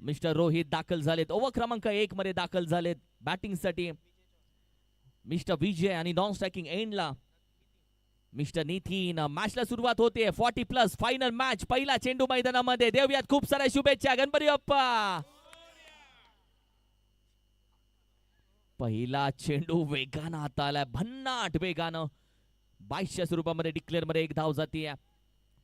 Mister Rohit दाखल झालेत, over क्रमांक 1 मध्ये दाखल झालेत बॅटिंग साठी मिस्टर विजय आणि नॉन स्ट्रायकिंग एंडला मिस्टर नितीन. मॅचला सुरुवात होते 40+ फायनल मॅच. पहिला चेंडू मैदानामध्ये देऊयात खूप साऱ्या शुभेच्छा गणपती बाप्पा. पहिला चेंडू वेगानं हाताळलाय, भन्नाट वेगानं 22च्या स्वरूपामध्ये डिक्लेअर मध्ये एक धाव जाते.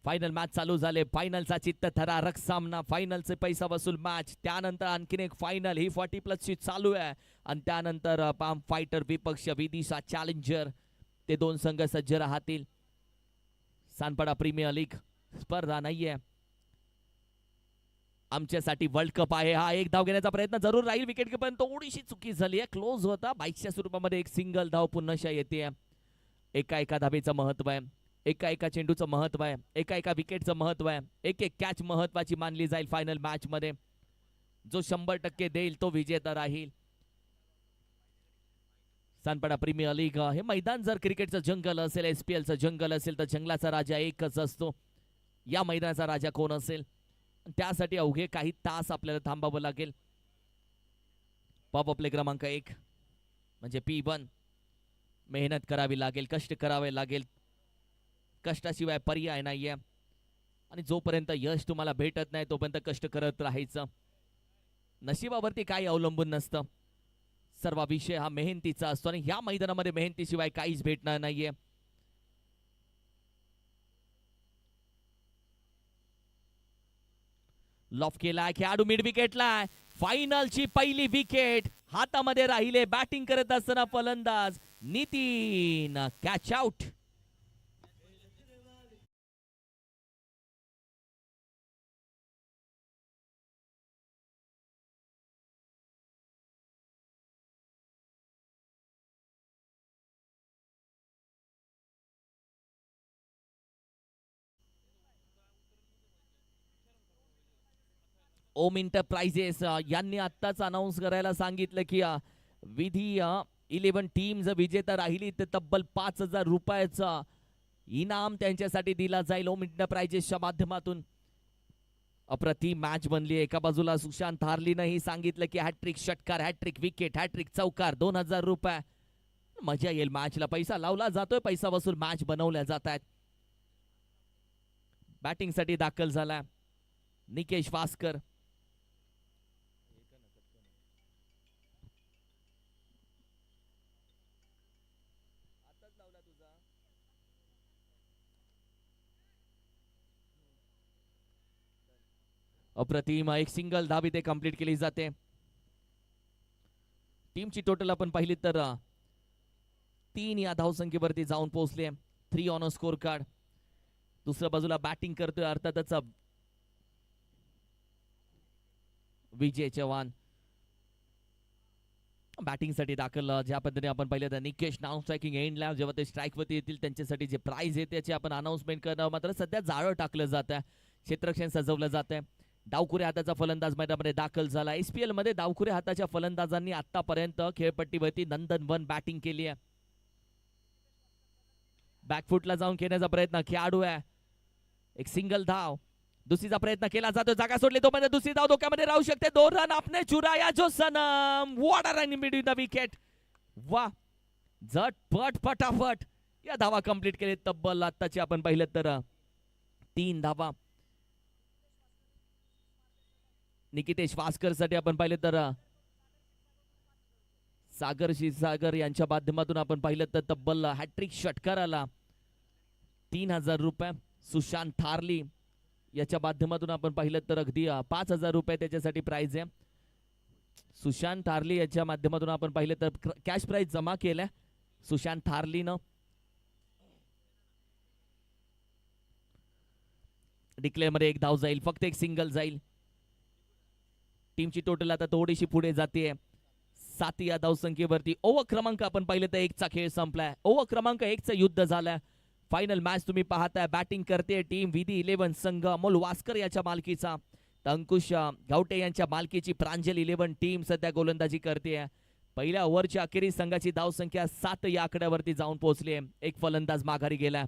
फायनल मॅच चालू झाले, फायनलचा चित्तथरारक सामना, फायनलचे पैसा वसूल मॅच. त्यानंतर आणखीन एक फायनल ही 40+ ची चालू आहे आणि त्यानंतर पाम फायटर विपक्ष विदिशा चॅलेंजर ते दोन संघ सज्ज राहतील. सानपाडा प्रीमियर लीग स्पर्धा नाहीये, आमच्यासाठी वर्ल्ड कप आहे. हा एक धाव घेण्याचा प्रयत्न जरूर राहील, विकेट पण थोडीशी चुकी झाली आहे, क्लोज होता. 22च्या स्वरूपामध्ये एक सिंगल धाव पुन्हा येते. एका धावेचं महत्व आहे, एका चेंडूचं महत्व आहे, एका विकेटचं महत्व आहे. एक कॅच महत्वाची मानली जाईल फायनल मॅच मध्ये. जो 100% देईल तो विजेता राहील. सानपाडा प्रीमियर लीग हे मैदान जर क्रिकेटचं जंगल असेल, SPLचं जंगल असेल, तर जंगलाचा राजा एकच असतो. या मैदानाचा राजा कोण असेल? त्यासाठी अवघे काही तास आपल्याला थांबावं लागेल. पॉप प्ले क्रमांक 1 म्हणजे P1. मेहनत करावी लागेल, कष्ट करावे लागेल, कष्टाशिवाय पर्याय नाहीये. आणि जोपर्यंत यश तुम्हाला भेटत नाही तोपर्यंत कष्ट करत राहायचं. नशिबावरती काही अवलंबून नसतं, सर्व विषय हा मेहनतीचा असतो आणि ह्या मैदानामध्ये मेहनतीशिवाय काहीच भेटणार नाहीये. लॉफ केलाय खेळाडू मिड विकेटला. फायनलची पहिली विकेट हातामध्ये राहिले. बॅटिंग करत असताना फलंदाज नितीन, कॅच आउट. ओम एंटरप्राइजेस यांनी आत्ताच अनाऊन्स करायला सांगितलं की विधी 11 टीम जर विजेता राहिली तर तब्बल 5,000 रुपयाचा इनाम त्यांच्यासाठी दिला जाईल ओम एंटरप्राइजेसच्या माध्यमातून. अप्रतिम मॅच बनली. एका बाजूला सुशांत हार्लीनंही सांगितलं की हॅट्रिक षटकार, हॅट्रिक विकेट, हॅट्रिक चौकार, 2,000 रुपये. मजा येईल मॅचला. पैसा लावला जातोय, पैसा वसूल मॅच बनवल्या जात आहेत. बॅटिंग साठी दाखल झाला निकेश वास्कर. अप्रतिम एक सिंगल धाव इथे कंप्लीट केली जाते. टीमची टोटल आपण पाहिली तर 3 या धावसंख्येवरती जाऊन पोहोचले. 3 ऑन अ स्कोर कार्ड. दुसऱ्या बाजूला बॅटिंग करतोय अर्थातच विजय चव्हाण. बॅटिंग साठी दाखल ज्या पद्धतीने आपण पाहिलं तर निकेश नाव स्ट्रायकिंग एंडला जेव्हा ते स्ट्राईक वरती येतील त्यांच्यासाठी जे प्राइज आहे त्याची आपण अनाउन्समेंट करणं मात्र सध्या जाळं टाकलं जात आहे. क्षेत्ररक्षण सजवलं जात आहे. डावखुरे हाताचा फलंदाज मैदानामध्ये दाखल झाला. SPL मध्ये डावखुरे हाताच्या फलंदाजांनी आतापर्यंत खेळपट्टीवरती नंदनवन बॅटिंग केली आहे. बॅकफुटला जाऊन खेळण्याचा प्रयत्न खेळाडू आहे. एक सिंगल धाव. दुसरीचा प्रयत्न केला जातो, जागा सोडली तोपर्यंत दुसरी धाव धोक्यामध्ये राहू शकते. 2 रन आपने चुराया जो Sanam. What a run in between the wicket. वा झटपट फटाफट या धावा कंप्लीट केले. तब्बल आत्ताची आपण पाहिलं तर 3 धावा. निकितेश वास्कर साठी आपण पाहिलं तर सागर क्षीरसागर यांच्या माध्यमातून आपण पाहिलं तर तब्बल हॅट्रिक षटकाराला 3,000 रुपये. सुशांत थारली याच्या माध्यमातून आपण पाहिलं तर अगदी 5,000 रुपये त्याच्यासाठी प्राइज आहे. सुशांत थारली याच्या माध्यमातून आपण पाहिलं तर कॅश प्राइज जमा केलाय सुशांत थारलीनं. डिक्लेअर मध्ये एक धाव जाईल, फक्त एक सिंगल जाईल. टीमची टोटल आता थोडीशी पुढे जाते 7 या धावसंख्येवरती. ओव्हर क्रमांक आपण पाहिलं तर 1चा खेळ संपलाय. ओव्हर क्रमांक 1चं युद्ध झालंय. फायनल मॅच तुम्ही पाहताय. बॅटिंग करते टीम विधी 11 संघ अमोल वास्कर याच्या मालकीचा. अंकुश गावटे यांच्या मालकीची प्रांजल 11 टीम सध्या गोलंदाजी करते. पहिल्या ओव्हरच्या अखेरीस संघाची धावसंख्या 7 या आकड्यावरती जाऊन पोहोचली. एक फलंदाज माघारी गेला.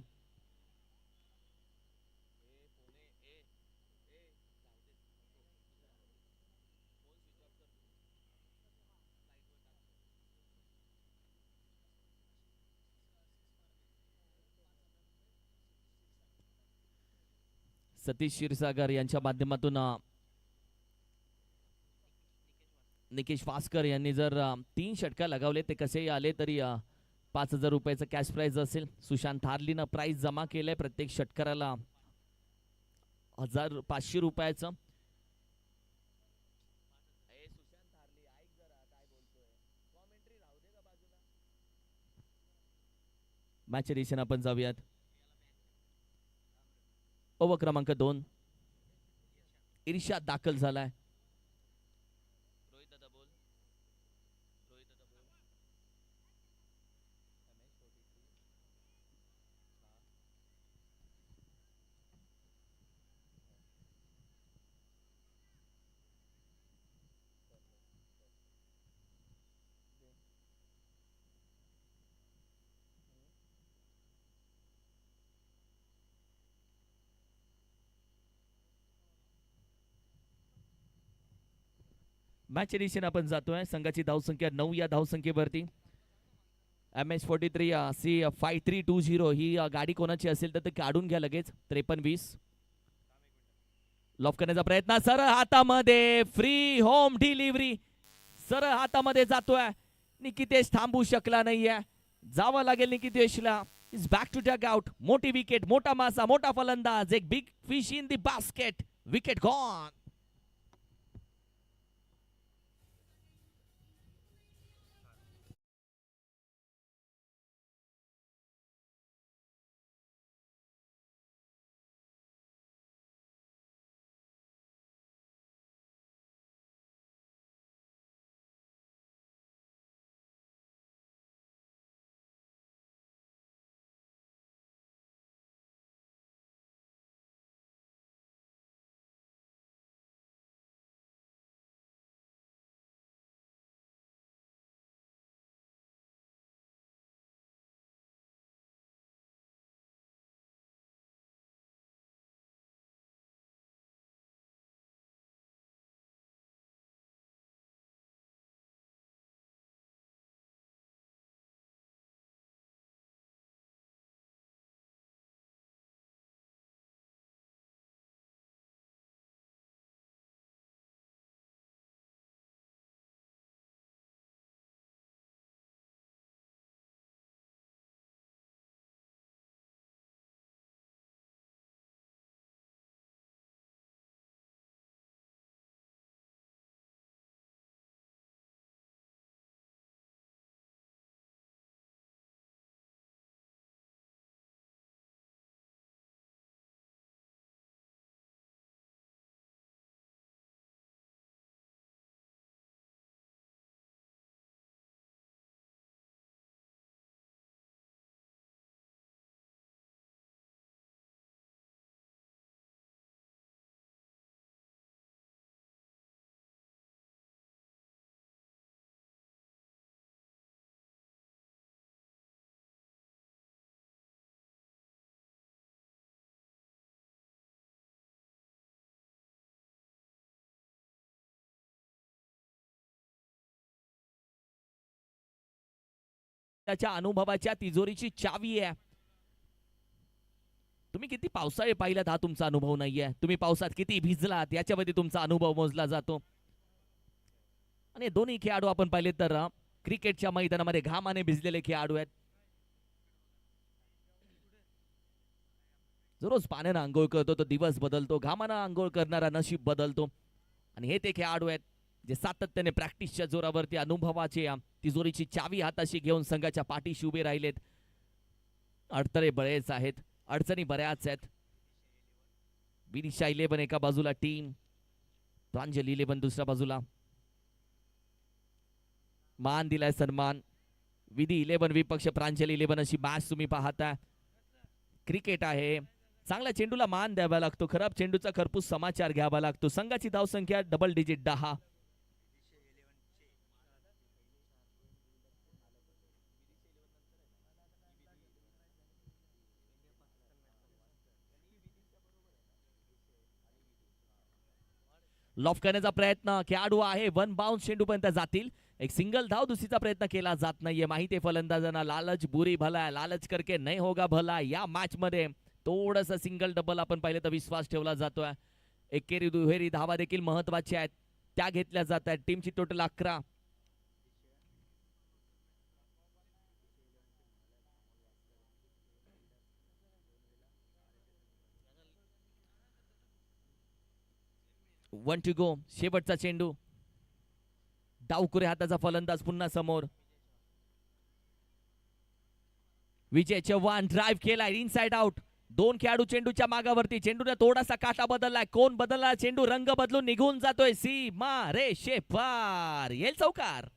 सतीश क्षीरसागर यांच्या माध्यमातून निकेश वास्कर यांनी जर 3 षटका लगावले ते कसेही आले तरी 5,000 रुपयाचं कॅश प्राइज असेल. सुशांत हार्लीनं प्राइज जमा केलंय प्रत्येक षटकाराला 1,500 रुपयाचं. मॅच एडिशन आपण जाऊयात. ओव्हर क्रमांक 2 इर्षाद दाखल झालाय. मॅच एडिशन आपण जातोय. संघाची धावसंख्या 9 या धावसंख्येवरती. MS43 C5320 ही गाडी कोणाची असेल तर ते काढून घ्या लगेच. 53-20 लॉफ करण्याचा प्रयत्न. सरळ हातामध्ये फ्री होम डिलिव्हरी. सरळ हातामध्ये जातोय. निकितेश थांबू शकला नाहीये. जावं लागेल निकितेशला. Is back to dugout. मोठी विकेट, मोठा मासा, मोठा फलंदाज. एक big fish in the basket. Wicket gone. त्याच्या अनुभवाच्या तिजोरीची चावी आहे. तुम्ही किती पावसाळे पाहिलात हा तुमचा अनुभव नाहीये. तुम्ही पावसात किती भिजलात याच्यामध्ये तुमचा अनुभव मोजला जातो. आणि दोन्ही खेळाडू आपण पाहिले तर क्रिकेटच्या मैदानामध्ये घामाने भिजलेले खेळाडू आहेत. जो रोज पाण्यानं आंघोळ करतो तो दिवस बदलतो. घामानं आंघोळ करणारा नशीब बदलतो. आणि हे ते खेळाडू आहेत जे सातत्याने प्रॅक्टिसच्या जोरावरती अनुभवाचे तिजोरीची चावी हाताशी घेऊन संघाच्या पाठीशी उभे राहिलेत. अडथळे बरेच आहेत, अडचणी बऱ्याच आहेत. विनिशा 11 एका बाजूला टीम, प्रांजली 11 दुसऱ्या बाजूला. मान दिलाय सन्मान. विधी 11 विपक्ष प्रांजली 11 अशी मॅच तुम्ही पाहता. क्रिकेट आहे. चांगल्या चेंडूला मान द्यावा लागतो. खराब चेंडूचा खरपूस समाचार घ्यावा लागतो. संघाची धावसंख्या डबल डिजिट 10. लॉफ करण्याचा प्रयत्न. खेळाडू आहे. 1 बाउन्स चेंडू पर्यंत जातील. एक सिंगल धाव दुसरीचा प्रयत्न केला जात नाहीये. माहिती फलंदाजांना लालच बुरी भला, लालच करके नहीं होगा भला. या मॅच मध्ये थोडंसं सिंगल डबल आपण पाहिलं तर विश्वास ठेवला जातोय. एकेरी दुहेरी धावा देखील महत्वाच्या आहेत, त्या घेतल्या जात आहेत. टीमची टोटल 11. One to go. शेवटचा चेंडू. डावकुरे हाताचा फलंदाज पुन्हा समोर. विजय चव्हाण ड्राईव्ह केलाय इनसाइड आउट. 2 खेळाडू चेंडूच्या मागावरती. चेंडूने थोडासा काटा बदललाय. कोण बदलला? चेंडू रंग बदलून निघून जातोय सीमा रेषे पार. येईल चौकार.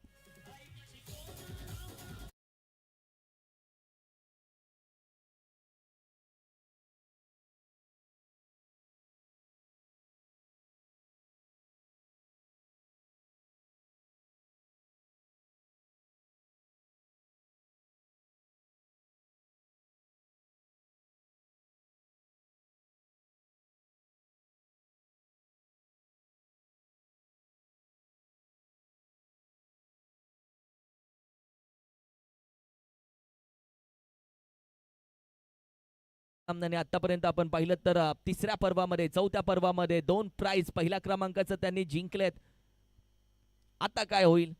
सामन्याने आतापर्यंत आपण पाहिलं तर तिसऱ्या पर्वामध्ये, चौथ्या पर्वामध्ये 2 प्राइज पहिल्या क्रमांकाचं त्यांनी जिंकलेत. आता काय होईल?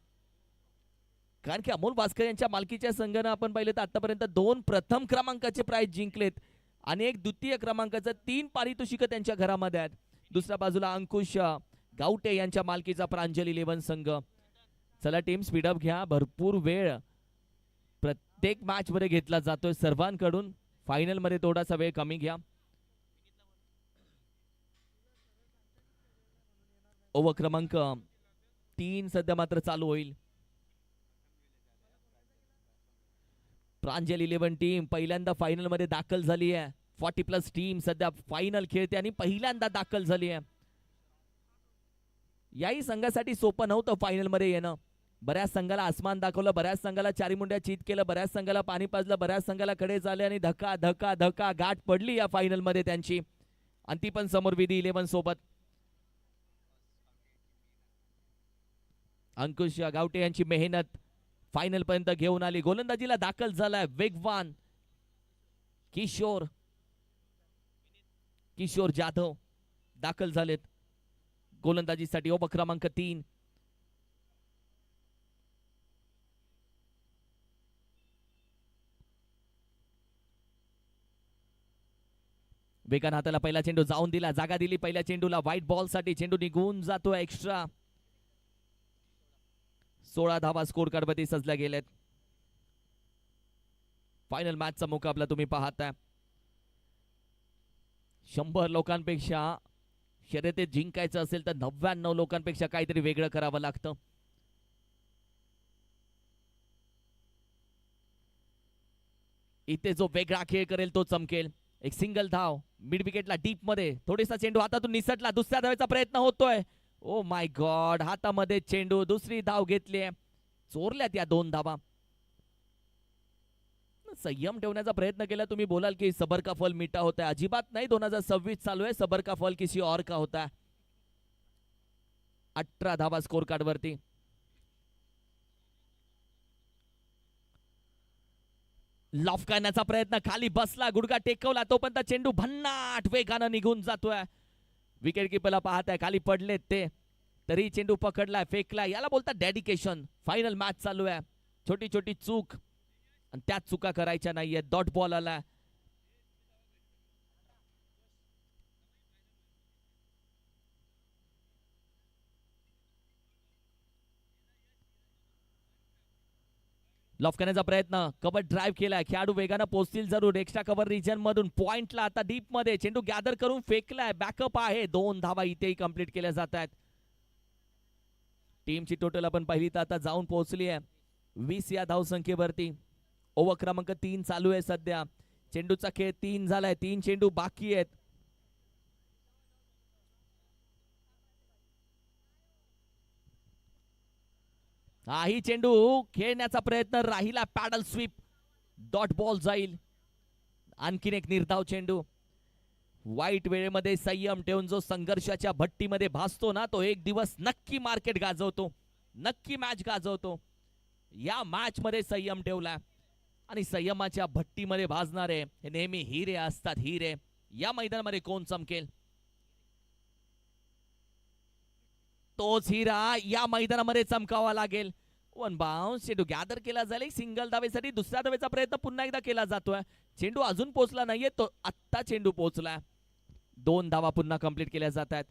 कारण की अमोल भास्कर यांच्या मालकीच्या संघानं आपण पाहिलं तर आतापर्यंत 2 प्रथम क्रमांकाचे प्राइज जिंकलेत आणि 1 द्वितीय क्रमांकाचं 3 पारितोषिक त्यांच्या घरामध्ये आहेत. दुसऱ्या बाजूला अंकुश गावटे यांच्या मालकीचा प्रांजल 11 संघ. चला टीम स्पीडअप घ्या. भरपूर वेळ प्रत्येक मॅच मध्ये घेतला जातोय सर्वांकडून. फायनल मध्ये थोडासा वेळ कमी घ्या. ओव्हर क्रमांक 3 सध्या मात्र चालू होईल. प्रांजल 11 टीम पहिल्यांदा फायनल मध्ये दाखल झाली आहे. 40+ टीम सध्या फायनल खेळते आणि पहिल्यांदा दाखल झाली आहे. याही संघासाठी सोपं नव्हतं फायनल मध्ये येणं. बऱ्याच संघाला आसमान दाखवलं, बऱ्याच संघाला चारी मुंड्या चित केलं, बऱ्याच संघाला पाणी पाजलं, बऱ्याच संघाला कडे झाले आणि धक्का धक्का धक्का गाठ पडली या फायनल मध्ये त्यांची. आणि ती पण समोर विधी 11 सोबत. अंकुश गावटे यांची मेहनत फायनल पर्यंत घेऊन आली. गोलंदाजीला दाखल झालाय वेगवान किशोर जाधव दाखल झालेत गोलंदाजीसाठी. ओव्हर क्रमांक 3. वेगान हाताला पहिला चेंडू जाऊन दिला, जागा दिली पहिल्या चेंडूला. व्हाईट बॉल साठी चेंडू निघून जातोय एक्स्ट्रा. 16 धावा स्कोर कार्ड वरती सजल्या गेलेत. फायनल मॅचचा मुकाबला तुम्ही पाहताय. 100 लोकांपेक्षा शर्यतीत जिंकायचं असेल तर 99 लोकांपेक्षा काहीतरी वेगळं करावं लागतं. इथे जो वेगळा खेळ करेल तो चमकेल. एक सिंगल धाव मिड विकेटला डीप मध्ये. थोडासा चेंडू हातातून निसटला. दुसऱ्या धावेचा प्रयत्न होतोय. ओ माय गॉड, हातामध्ये चेंडू. दुसरी धाव घेतली. चोरल्यात या 2 धावा. संयम ठेवण्याचा प्रयत्न केला. तुम्ही बोलाल की सबर का फल मीठा होता है. अजिबात नाही. 2026 चालू आहे. सबर का फल किसी और का होता है. 18 धावा स्कोर कार्ड वरती. लॉफ करण्याचा प्रयत्न, खाली बसला, गुडघा टेकवला, तोपर्यंत चेंडू भन्नाट वेगानं निघून जातोय. विकेट किपरला पाहताय खाली पडलेत ते, तरी चेंडू पकडलाय, फेकलाय. याला बोलतात डेडिकेशन. फायनल मॅच चालू आहे. छोटी छोटी चूक आणि त्याच चुका करायच्या नाहीये. डॉट बॉल आला. लॉफ करण्याचा प्रयत्न, कव्हर ड्राईव्ह केलाय. खेळाडू वेगानं पोहोचतील जरूर एक्स्ट्रा कव्हर रिजन मधून. पॉइंटला आता डीप मध्ये चेंडू गॅदर करून फेकलाय. बॅकअप आहे. 2 धावा इथेही कंप्लीट केल्या जात आहेत. टीमची टोटल आपण पाहिली तर आता जाऊन पोहोचली आहे 20 या धावसंख्येवरती. ओव्हर क्रमांक 3 चालू आहे सध्या. चेंडूचा खेळ 3 झालाय. 3 चेंडू बाकी आहेत. हाही चेंडू खेळण्याचा प्रयत्न राहिला. पॅडल स्वीप, डॉट बॉल जाईल. आणखीन एक निर्धाव चेंडू. वाईट वेळेमध्ये संयम ठेवून जो संघर्षाच्या भट्टीमध्ये भासतो ना, तो एक दिवस नक्की मार्केट गाजवतो, नक्की मॅच गाजवतो. या मॅच मध्ये संयम ठेवला. आणि संयमाच्या भट्टीमध्ये भाजणारे हे नेहमी हिरे असतात, हिरे. या मैदानामध्ये कोण चमकेल? तोच हिरा या मैदानामध्ये चमकावा लागेल. वन बाउन्स चेंडू गॅदर केला जाईल सिंगल धावेसाठी. दुसऱ्या धावेचा प्रयत्न पुन्हा एकदा केला जातोय. चेंडू अजून पोहोचला नाहीये, तो आत्ता चेंडू पोहोचला. 2 धावा पुन्हा कंप्लीट केल्या जात आहेत.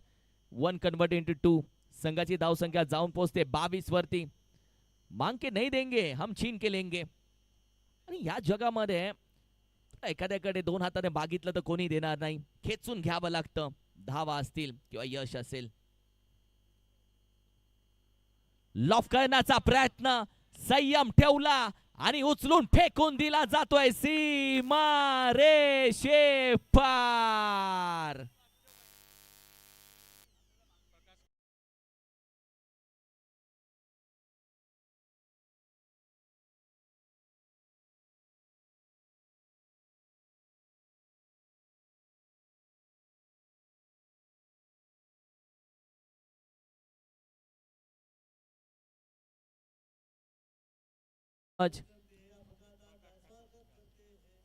1 कन्वर्ट इंटू 2. संघाची धावसंख्या जाऊन पोहोचते 22 वरती. मांग के नाही देंगे हम छीन के लेंगे. आणि या जगामध्ये एखाद्याकडे 2 हाताने मागितलं तर कोणी देणार नाही. खेचून घ्यावं लागतं, धावा असतील किंवा यश असेल. लॉफ करण्याचा प्रयत्न, संयम ठेवला आणि उचलून फेकून दिला जातोय सीमा रेषे पार.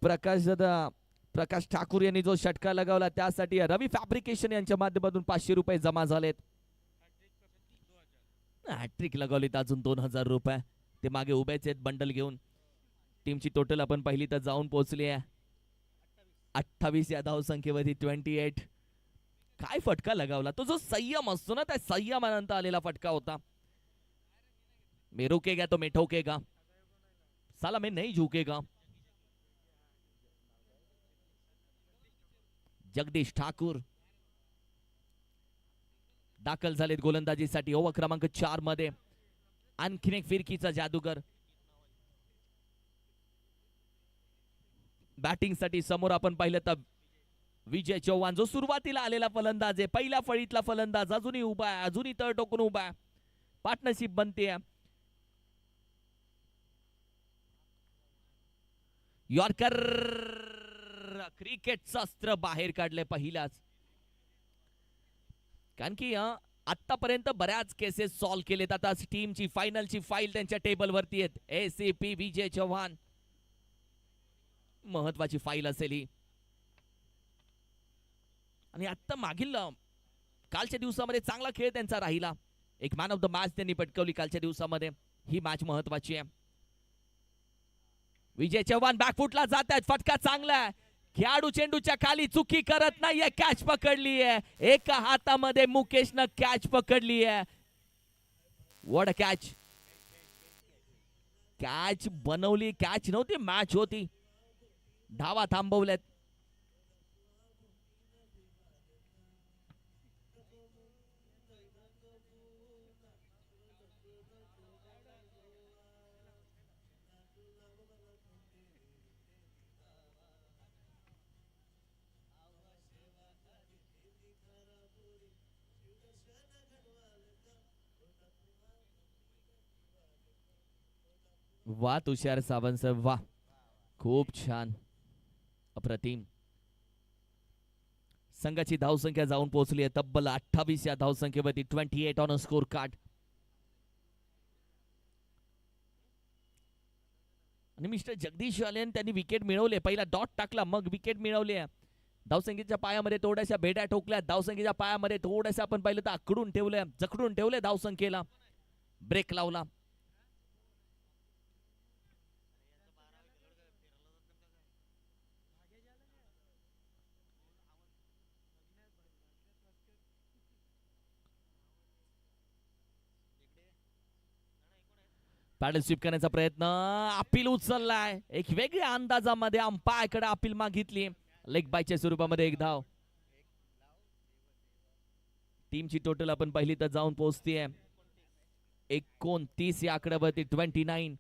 प्रकाश ठाकूर यांनी जो षटका लगावला त्यासाठी रवी फॅब्रिकेशन यांच्या माध्यमातून 500 रुपये जमा झालेत. हॅट्रिक लगवलीत अजून 2000 रुपये. ते मागे उभेच आहेत बंडल घेऊन. टीमची टोटल आपण पहिली तर जाऊन पोहोचली आहे 28 या धावसंख्येवरती 28. काय फटका लगावला, तो जो संयम असतो ना, त्या संयमानंतर आलेला फटका होता. मैं रुकेगा तो मैं ठोकेगा, साला मैं नहीं झुकेगा. जगदीश ठाकूर दाखल झालेत गोलंदाजीसाठी ओव्हर क्रमांक 4 मध्ये. आणखीन एक फिरकीचा जादूगर. बॅटिंग साठी समोर आपण पाहिलं तर विजय चव्हाण, जो सुरुवातीला आलेला फलंदाज आहे, पहिल्या फळीतला फलंदाज, अजूनही उभा आहे, अजूनही तळ टोकून उभा आहे. पार्टनरशिप बनते. यॉर्कर, क्रिकेटचं अस्त्र बाहेर काढले पहिल्याच. कारण की आतापर्यंत बऱ्याच केसेस सॉल्व्ह केलेत. आता टीमची फायनलची फाईल त्यांच्या टेबलवरती आहेत. एसीपी विजय चव्हाण, महत्वाची फाईल असेल ही. आणि आता मागील कालच्या दिवसामध्ये चांगला खेळ त्यांचा राहिला. एक मॅन ऑफ द मॅच त्यांनी पटकवली कालच्या दिवसामध्ये. ही मॅच महत्वाची आहे. विजय चव्हाण बॅकफुटला जात आहेत, फटका चांगला आहे. खेळाडू चेंडूच्या खाली चुकी करत नाहीये, कॅच पकडली आहे. एका हातामध्ये मुकेशनं कॅच पकडली आहे. What a catch. कॅच बनवली, कॅच नव्हती, मॅच होती. धावा थांबवल्यात. वा तुषार सावंत सर, वा, खूप छान, अप्रतिम. संघाची धावसंख्या जाऊन पोहोचली आहे तब्बल 28 या धावसंख्येवरती. 28 ऑन अ स्कोर कार्ड. आणि मिस्टर जगदीश वालेन त्यांनी विकेट मिळवले. पहिला डॉट टाकला, मग विकेट मिळवली. धावसंख्येच्या पायामध्ये थोड्याशा भेट्या ठोकल्या. धावसंख्येच्या पायामध्ये थोड्याशा आपण पाहिलं तर आकडून ठेवल्या, जखडून ठेवले धावसंख्येला. ब्रेक लावला. पॅडल स्वीप करण्याचा प्रयत्न, अपील उचललाय. एक वेगळ्या अंदाजामध्ये अंपायरकडे अपील मागितली. लेग बायच्या स्वरूपामध्ये एक धाव. टीमची टोटल आपण पहिली तर जाऊन पोहोचतीये 29 या आकड्यावरती. 29.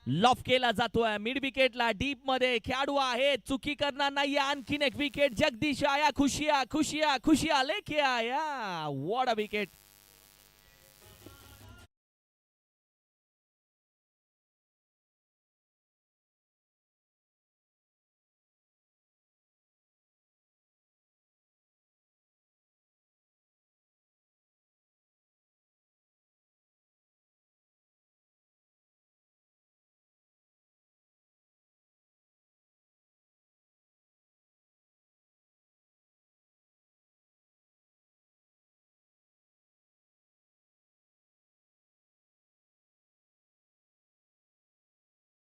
लॉफ केला जातोय मिड विकेटला, डीप मध्ये. खेळाडू आहे, चुकी करणार नाही. आणखीन एक विकेट. जगदीश आया, खुशिया खुशिया खुशिया लेके आया. What a wicket.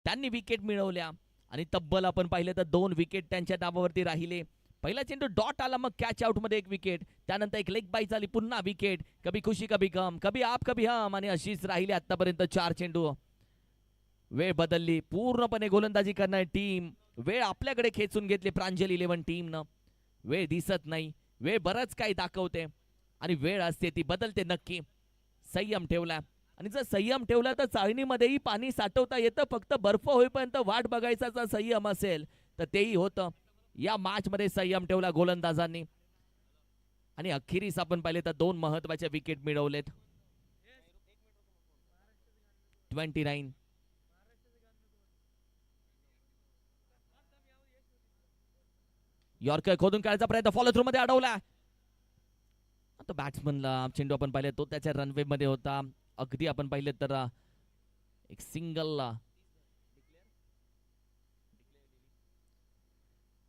त्यांनी विकेट मिळवल्या आणि तब्बल आपण पाहिलं तर 2 विकेट त्यांच्या नावावरती राहिले. पहिला चेंडू डॉट आला, मग कॅच आउट मध्ये 1 विकेट, त्यानंतर एक लेग बाईट झाली, पुन्हा विकेट. कभी खुशी कभी गम, कभी आप कभी हम, आणि अशीच राहिली आतापर्यंत 4 चेंडू. वेळ बदलली, पूर्णपणे गोलंदाजी करणारी टीम वेळ आपल्याकडे खेचून घेतली प्रांजल 11 टीमनं. वेळ दिसत नाही, वेळ बरंच काही दाखवते आणि वेळ असते ती बदलते नक्की. संयम ठेवला, आणि जर संयम ठेवला तर चाळणीमध्येही पाणी साठवता येतं. फक्त बर्फ होईपर्यंत वाट बघायचा जर संयम असेल तर तेही होतं. या मॅच मध्ये संयम ठेवला गोलंदाजांनी आणि अखेरीस आपण पाहिले तर 2 महत्वाचे विकेट मिळवलेत. 29. यॉर्कर खोदून काढायचा प्रयत्न, फॉलो थ्रू मध्ये अडवला. आता बॅट्समनला चेंडू आपण पाहिले तो त्याच्या रनवे मध्ये होता. अगदी आपण पाहिले तर एक सिंगल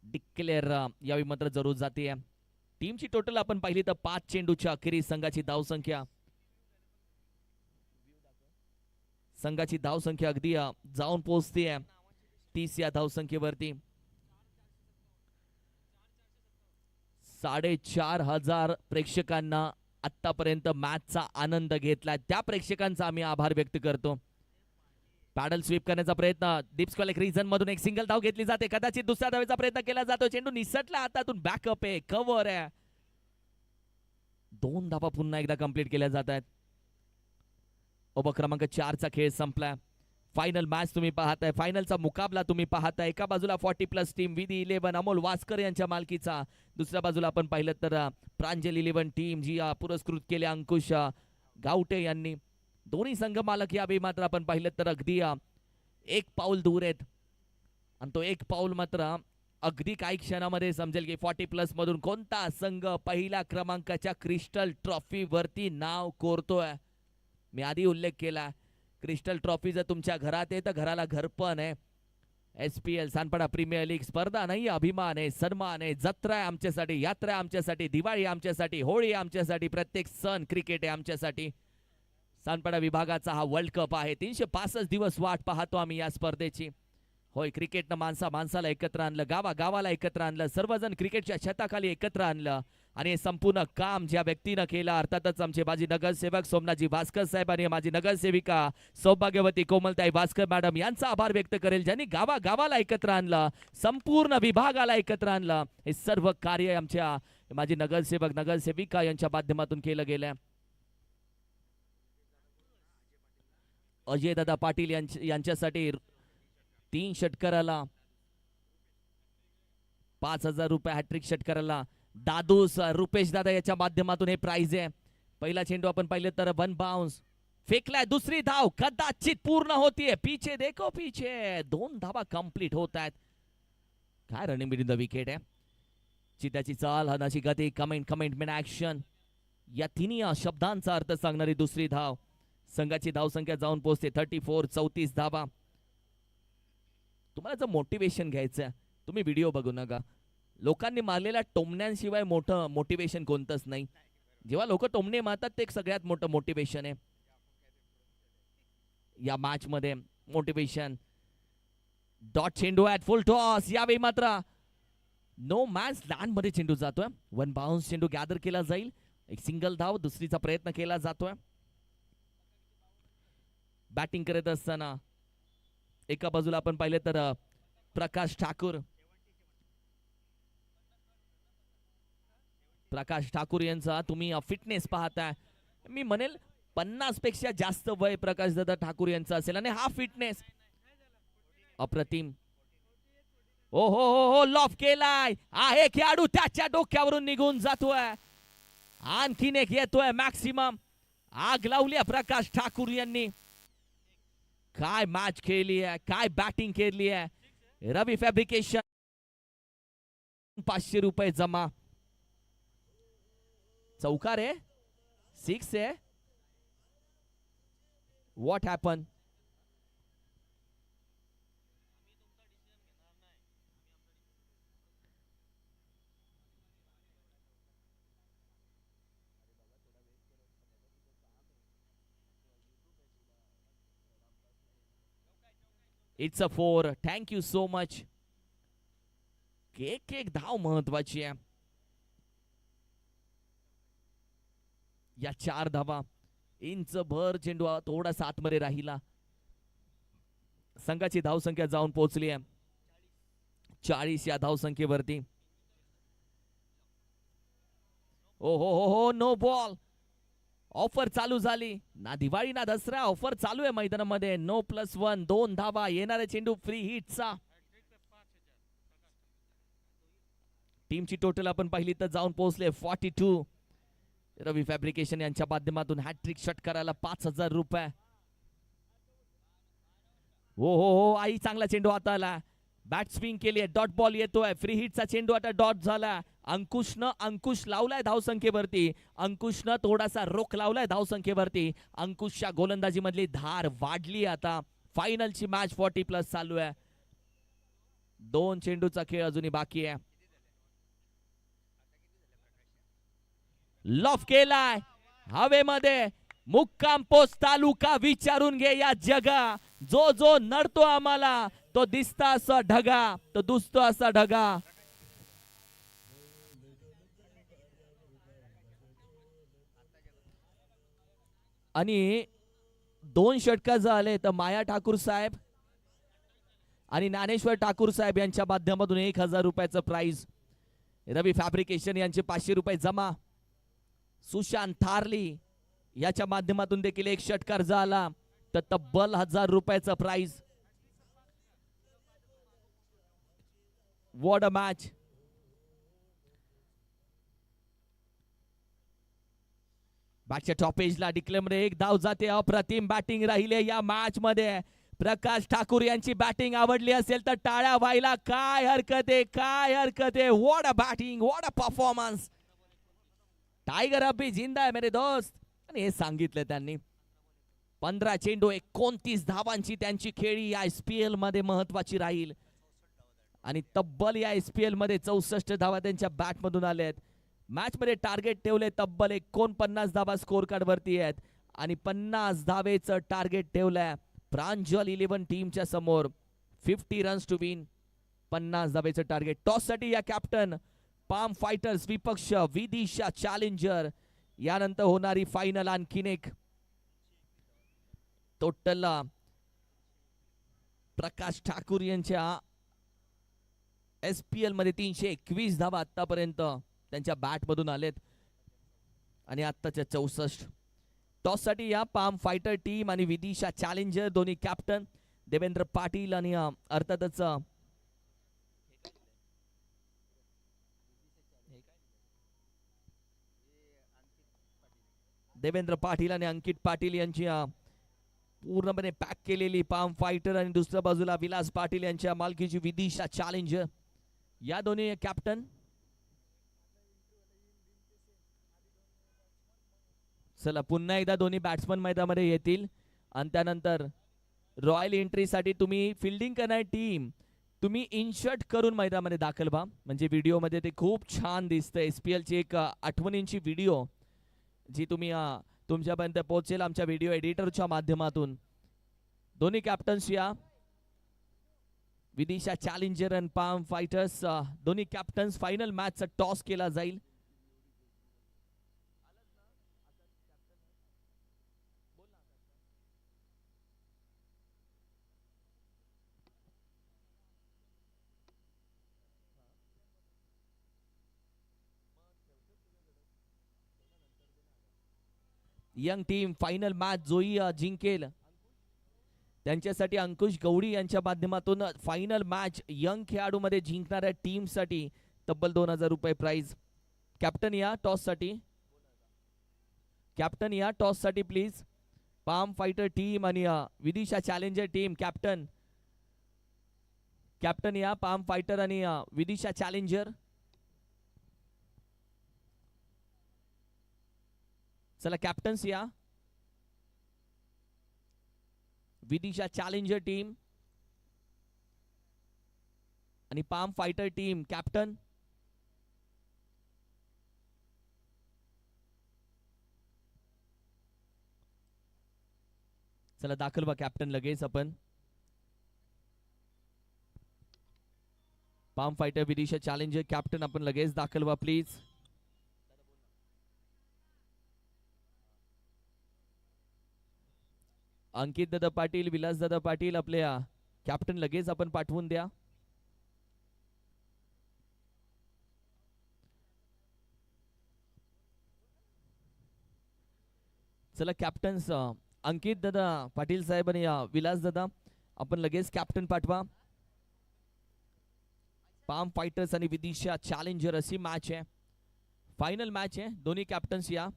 डिक्लेअर यावेळी मात्र जरूर जाते. टीमची टोटल आपण पाहिली तर 5 चेंडूच्या अखेरीस संघाची धावसंख्या अगदी जाऊन पोहोचते 30 या धावसंख्येवरती. 4,500 प्रेक्षकांना आतापर्यंत मॅचचा आनंद घेतलाय. त्या प्रेक्षकांचा आम्ही आभार व्यक्त करतो. पॅडल स्वीप करण्याचा प्रयत्न, डीप स्क्वेअर रिजन मधून एक सिंगल धाव घेतली जाते. कदाचित दुसऱ्या धावेचा प्रयत्न केला जातो. चेंडू निसटला हातातून, बॅकअप आहे, कव्हर आहे. 2 धावा पुन्हा एकदा कंप्लीट केल्या जात आहेत. ओव्हर क्रमांक 4 चा खेळ संपला. फायनल मॅच तुम्ही पाहताय, फायनलचा मुकाबला तुम्ही पाहताय. एका बाजूला 40+ टीम विधी 11 अमोल वास्कर यांच्या मालकीचा, दुसऱ्या बाजूला आपण पाहिलं तर प्रांजल 11 टीम जी पुरस्कृत केले अंकुश गावटे यांनी. दोन्ही संघ मालक यावेळी मात्र आपण पाहिलं तर अगदी 1 पाऊल दूर आहेत आणि तो 1 पाऊल मात्र अगदी काही क्षणामध्ये समजेल की 40+ मधून कोणता संघ पहिल्या क्रमांकाच्या क्रिस्टल ट्रॉफी वरती नाव कोरतोय. मी आधी उल्लेख केला, क्रिस्टल ट्रॉफी जर तुमच्या घरात आहे तर घराला घरपण आहे. SPL सांडपाडा प्रीमियर लीग स्पर्धा नाही, अभिमान आहे, सन्मान आहे, जत्रा आहे आमच्यासाठी, यात्रा आहे आमच्यासाठी, दिवाळी आमच्यासाठी, होळी आमच्यासाठी, प्रत्येक सण क्रिकेट आहे आमच्यासाठी. सांडपाडा विभागाचा हा वर्ल्ड कप आहे. 365 दिवस वाट पाहतो आम्ही या स्पर्धेची. होय, क्रिकेटनं माणसाला एकत्र आणलं, गावाला एकत्र आणलं, सर्वजण क्रिकेटच्या छताखाली एकत्र आणलं आणि हे संपूर्ण काम ज्या व्यक्तीनं केलं, अर्थातच आमचे माजी नगरसेवक सोमनाथजी भास्कर साहेब आणि माझी नगरसेविका सौभाग्यवती कोमलताई भास्कर मॅडम यांचा आभार व्यक्त करेल, ज्यांनी गावाला एकत्र आणलं, संपूर्ण विभागाला एकत्र आणलं. हे सर्व कार्य आमच्या माझी नगरसेवक नगरसेविका यांच्या माध्यमातून केलं गेलं. अजय दादा पाटील यांच्यासाठी 3 षटकाराला 5,000 रुपये, हॅट्रिक षटकाराला दादूस रुपेश दादा याच्या माध्यमातून हे प्राइज आहे. पहिला चेंडू आपण पाहिलं तर 1 बाउन्स फेकलाय, दुसरी धाव कदाचित पूर्ण होतीये. पीछे देखो पीछे, 2 धावा कंप्लीट होत आहेत. काय रनिंग बिटवीन द विकेट आहे. चित्याची चाल, हनाची गती, कमेंट ऍक्शन, या तिन्ही शब्दांचा अर्थ सांगणारी दुसरी धाव. संघाची धावसंख्या जाऊन पोहोचते 34, 34 धावा. तुम्हाला जर मोटिवेशन घ्यायचं, तुम्ही व्हिडिओ बघू नका. लोकांनी मारलेल्या टोमण्यांशिवाय मोठं मोटिवेशन कोणतंच नाही. जेव्हा लोक टोमणे मारतात ते सगळ्यात मोठं मोटिवेशन आहे या मॅच मध्ये. मोटिवेशन डॉट चेंडू ॲट फुल टॉस. यावेळी मात्र नो मॅच लँड मध्ये चेंडू जातोय. 1 बाउन्स चेंडू गॅदर केला जाईल. एक सिंगल धाव, दुसरीचा प्रयत्न केला जातोय. बॅटिंग करत असताना एका बाजूला आपण पाहिले तर प्रकाश ठाकूर यांचा तुम्ही फिटनेस पाहताय. मी म्हणेल 50 पेक्षा जास्त वय प्रकाश दादा ठाकूर यांचा असेल आणि हा फिटनेस अप्रतिम. ओ हो हो हो, लॉफ केलाय. आहे खेळाडू त्याच्या डोक्यावरून निघून जातोय. आणखीन एक येतोय मॅक्सिमम. आग लावली प्रकाश ठाकूर यांनी. काय मॅच खेळली आहे, काय बॅटिंग केली आहे. रवी फॅब्रिकेशन 500 रुपये जमा. चौकार आहे, 6 आहे. What happen. It's a 4. Thank you so much. एक एक धाव महत्वाची आहे. या 4 धावा. इंच भर चेंडू थोडासा आतमध्ये राहिला. संघाची धावसंख्या जाऊन पोहोचली आहे 40 या धावसंख्येवरती. ओ हो हो हो, नो बॉल. ऑफर चालू झाली ना, दिवाळी ना दसरा ऑफर चालू आहे मैदानामध्ये. नो +1, 2 धावा. येणारे चेंडू फ्री हिटचा. टीमची टोटल आपण पाहिली तर जाऊन पोहोचले 42. रवी फॅब्रिकेशन यांच्या माध्यमातून हॅट्रिक शॉट करायला 5,000 रुपये. हो हो हो, आई चांगला चेंडू आता आला. बॅट स्विंग केली आहे. डॉट बॉल येतोय. फ्री हिटचा चेंडू आता डॉट झाला. अंकुश लावलाय धावसंख्येवरती. अंकुशनं थोडासा रोख लावलाय धावसंख्येवरती. अंकुशच्या गोलंदाजी मधली धार वाढली. आता फायनलची मॅच 40+ चालू आहे. 2 चेंडूचा खेळ अजूनही बाकी आहे. लॉफ केलाय हवेमध्ये. मुक्काम पोस्ट तालुका विचारून घे या जगा. जो जो नडतो आम्हाला तो दिसता असा ढगा, तो दुसतो असा ढगा. आणि 2 षटका झाले तर माया ठाकूर साहेब आणि ज्ञानेश्वर ठाकूर साहेब यांच्या माध्यमातून 1,000 रुपयाचं प्राइज. रवी फॅब्रिकेशन यांचे 500 रुपये जमा. सुशांत थारली याच्या माध्यमातून देखील 1 षटकार झाला तर तब्बल 1,000 रुपयाचं प्राइज. What a match. बॅटच्या टॉप एजला डिक्लेमरे 1 धाव जाते. अप्रतिम बॅटिंग राहिले या मॅच मध्ये. प्रकाश ठाकूर यांची बॅटिंग आवडली असेल तर टाळ्या व्हायला काय हरकत आहे, काय हरकत आहे. What a batting, what a performance. Tiger अभी जिंदा है मेरे दोस्त. आणि हे सांगितलं त्यांनी. 15 चेंडू 29 धावांची त्यांची खेळी या IPL मध्ये महत्वाची राहील. आणि तब्बल या IPL मध्ये 64 धावा त्यांच्या बॅट मधून आल्यात. मॅच मध्ये टार्गेट ठेवले तब्बल 49 धावा स्कोर कार्ड वरती आहेत. आणि 50 धावेचं टार्गेट ठेवलंय प्रांजल 11 टीमच्या समोर. 50 रन्स टू विन. 50 धावेचं टार्गेट. टॉस साठी या कॅप्टन पाम फायटर्स विपक्ष विदिशा चॅलेंजर. यानंतर होणारी फायनल आणखीन एक. टोटल प्रकाश ठाकूर यांच्या SPL मध्ये 321 धावा आतापर्यंत त्यांच्या बॅट मधून आलेत. आणि आत्ताच्या 64. टॉस साठी या पाम फायटर टीम आणि विदिशा चॅलेंजर दोन्ही कॅप्टन देवेंद्र पाटील आणि अर्थातच देवेंद्र पाटील आणि अंकित पाटील यांची पूर्णपणे पॅक केलेली पाम फायटर. आणि दुसऱ्या बाजूला विलास पाटील यांच्या मालकीची विदिशा चॅलेंजर. या दोन्ही कॅप्टन. चला पुन्हा एकदा दोन्ही बॅट्समन मैदानामध्ये येतील. आणि त्यानंतर रॉयल एंट्रीसाठी तुम्ही फिल्डिंग करणारी टीम तुम्ही इनशर्ट करून मैदानामध्ये दाखल व्हा. म्हणजे व्हिडिओमध्ये ते खूप छान दिसतं. SPL ची एक आठवणींची व्हिडिओ जी तुम्ही तुमच्यापर्यंत पोहोचेल आमच्या व्हिडिओ एडिटरच्या माध्यमातून. दोन्ही कॅप्टन्स या विदिशा चॅलेंजर आणि पाम फायटर्स दोन्ही कॅप्टन्स. फायनल मॅचचा टॉस केला जाईल. यंग टीम फायनल मॅच जोही जिंकेल त्यांच्यासाठी अंकुश गवडी यांच्या माध्यमातून फायनल मॅच यंग खेळाडूमध्ये जिंकणाऱ्या टीमसाठी तब्बल 2,000 रुपये प्राइज. कॅप्टन या टॉस साठी. कॅप्टन या टॉस साठी प्लीज. पाम फायटर टीम आणि Vidisha challenger team. Captain captain या पाम फायटर आणि विदिशा चॅलेंजर. चला कॅप्टन्स या. विदिशा चॅलेंजर टीम आणि पाम फायटर टीम. कॅप्टन चला दाखल व्हा कॅप्टन लगेच आपण. Palm fighter Vidisha challenger captain आपण लगेच दाखल व्हा प्लीज. अंकित दादा पाटील, विलास दादा पाटील, आपल्या कॅप्टन लगेच आपण पाठवून द्या. चला कॅप्टन्स अंकित दादा पाटील साहेब आणि विलास दादा आपण लगेच कॅप्टन पाठवा. पाम फायटर्स आणि विदिशा चॅलेंजर अशी मॅच आहे, फायनल मॅच आहे. दोन्ही कॅप्टन्स या.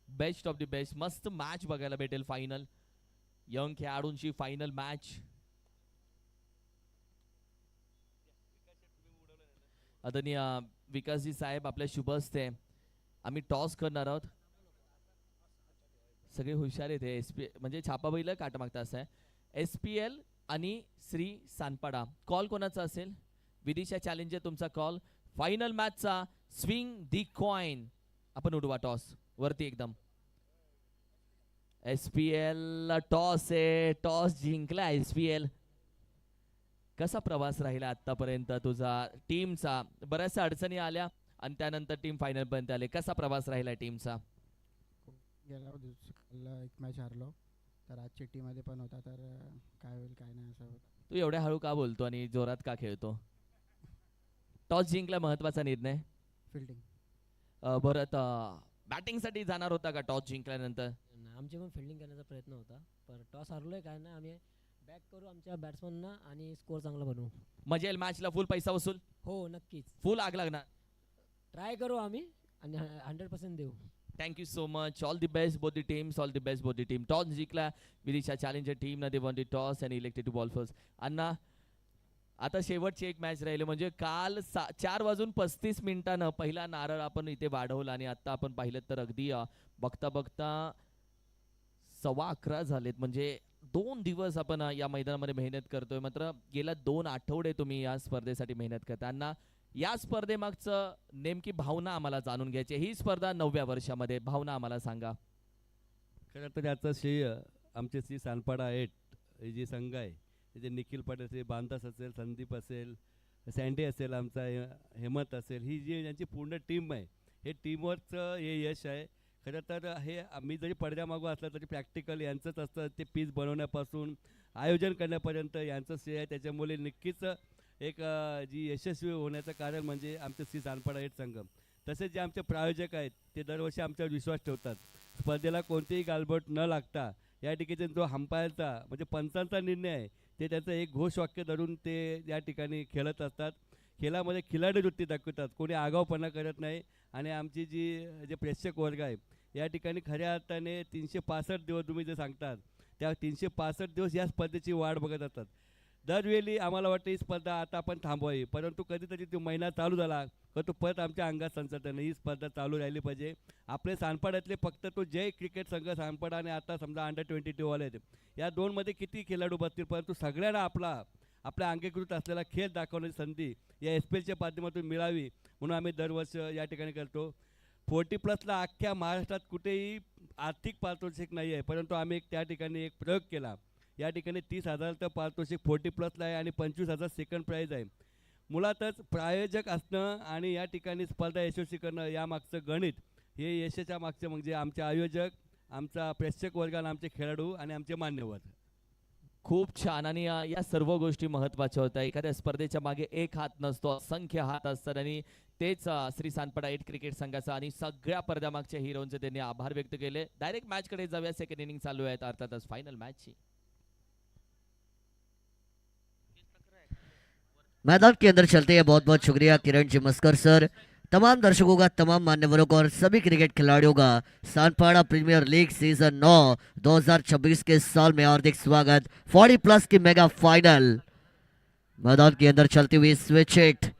बेस्ट ऑफ द बेस्ट, मस्त मॅच बघायला भेटेल. फायनल यंग खेळाडूंची फायनल मॅच. आदरणीय विकासजी साहेब आपल्या शुभ हस्ते आम्ही टॉस करणार आहोत. सगळे हुशार आहेत एसपी म्हणजे छापा बैल काट मागता असं आहे. SPL आणि श्री सानपाडा. कॉल कोणाचा असेल? विदिशा चॅलेंजर तुमचा कॉल. फायनल मॅचचा स्विंग दी कॉइन. आपण उडवा टॉस वरती एकदम. SPL टॉस आहे, टॉस जिंकला SPL. कसा प्रवास राहिला आतापर्यंत तुझा टीमचा? बऱ्याचशा अडचणी आल्या आणि त्यानंतर टीम फायनल पर्यंत आले. कसा प्रवास राहिला टीमचा? गेल्या दिवसाला एक मॅच हारलो, तर आजची टीममध्ये पण होता, तर काय होईल काय नाही असं होतं. तू एवढ्या हळू का बोलतो आणि जोरात का खेळतो? टॉस जिंकला, महत्वाचा निर्णय. फिल्डिंग भरत बॅटिंगसाठी जाणार होता का टॉस जिंकल्यानंतर? आमचे पण फिल्डिंग करण्याचा प्रयत्न होता, पण टॉस हारलोय काय ना, आम्ही बॅक करू आमच्या बॅट्समनना आणि स्कोअर चांगला बनवू. मजा येईल मॅचला. फुल पैसा वसूल? हो नक्कीच, फुल आग लागणार. ट्राय करू आम्ही आणि 100% देऊ. Thank you so much. All the best both the teams, all the best both the team. Toss जिंकला विदिशा चॅलेंजर टीम ना, they won the toss and elected to bowl first. अण्णा आता शेवटची एक मॅच राहिली, म्हणजे काल 4:35 पहिला नारळ आपण इथे वाढवला आणि आता आपण पाहिलं तर अगदी बघता बघता 11:15 झालेत. म्हणजे 2 दिवस आपण या मैदानामध्ये मेहनत करतोय. मात्र गेल्या 2 आठवडे तुम्ही या स्पर्धेसाठी मेहनत करताना या स्पर्धेमागचं नेमकी भावना आम्हाला जाणून घ्यायची. ही स्पर्धा 9व्या वर्षामध्ये, भावना आम्हाला सांगा. खरं तर याचं श्रेय आमचे श्री सानपाडा 8 हे जे संघ आहे, त्याचे निखिल पाटील असेल, बांधास असेल, संदीप असेल, सँडी असेल, आमचा हेमंत असेल, ही जी यांची पूर्ण टीम आहे, हे टीमवर्कचं हे यश आहे. खरं तर हे आम्ही जरी पडद्यामागं असलं तरी प्रॅक्टिकल यांचंच असतं. ते पीच बनवण्यापासून आयोजन करण्यापर्यंत यांचं श्रेय आहे. त्याच्यामुळे नक्कीच एक जी यशस्वी होण्याचं कारण म्हणजे आमचं श्री सानपाडा 8 संघ. तसेच जे आमचे प्रायोजक आहेत ते दरवर्षी आमच्यावर विश्वास ठेवतात. स्पर्धेला कोणतीही गालबोट न लागता या ठिकाणी जो अंपायरचा म्हणजे पंचांचा निर्णय आहे ते त्यांचं एक घोषवाक्य धरून ते या ठिकाणी खेळत असतात. खेळामध्ये खिलाडी वृत्ती दाखवतात, कोणी आगाऊपणा करत नाही. आणि आमची जे प्रेक्षक वर्ग आहे या ठिकाणी खऱ्या अर्थाने 365 दिवस तुम्ही जे सांगतात त्या 365 दिवस या स्पर्धेची वाट बघत असतात. दरवेळी आम्हाला वाटतं ही स्पर्धा आता आपण थांबवावी, परंतु कधीतरी तो महिना चालू झाला का तो परत आमच्या अंगात संचतं ही स्पर्धा चालू राहिली पाहिजे. आपले सानपाड्यातले फक्त तो जय क्रिकेट संघ सानपाडा आणि आता समजा अंडर-22 वाले आहेत, या दोनमध्ये किती खेळाडू बसतील, परंतु सगळ्यांना आपल्या अंगीकृत असलेला खेळ दाखवण्याची संधी या SPLच्या माध्यमातून मिळावी म्हणून आम्ही दरवर्ष या ठिकाणी करतो. 40+ अख्ख्या महाराष्ट्रात कुठेही आर्थिक पारितोषिक नाही आहे, परंतु आम्ही त्या ठिकाणी एक प्रयोग केला. या ठिकाणी 30,000 पारितोषिक 40+ आहे आणि 25,000 सेकंड प्राईज आहे. मुळातच प्रायोजक असणं आणि या ठिकाणी स्पर्धा यशस्वी करणं यामागचं गणित, हे यशाच्या मागचं म्हणजे आमचे आयोजक आमचा प्रेक्षक वर्ग आणि आमचे खेळाडू आणि आमचे मान्यवर. खूप छान. आणि या सर्व गोष्टी महत्वाच्या होत्या. एखाद्या स्पर्धेच्या मागे एक हात नसतो, असंख्य हात असतात आणि तेच श्री सांनपाडा 8 क्रिकेट संघाचा आणि सगळ्या पडद्यामागच्या हिरोंचे त्यांनी आभार व्यक्त केले. डायरेक्ट मॅच कडे जाऊया. सेकंड इनिंग चालू आहे अर्थातच फायनल मॅचची. मैदान के अंदर चलते हैं। बहुत बहुत शुक्रिया किरण जी मस्कर सर, तमाम दर्शकों का, तमाम मान्यवरों का और सभी क्रिकेट खिलाड़ियों का सांनपाड़ा प्रीमियर लीग सीजन 9 2026 के साल में हार्दिक स्वागत। 40+ की मेगा फाइनल मैदान के अंदर चलती हुई स्विच हिट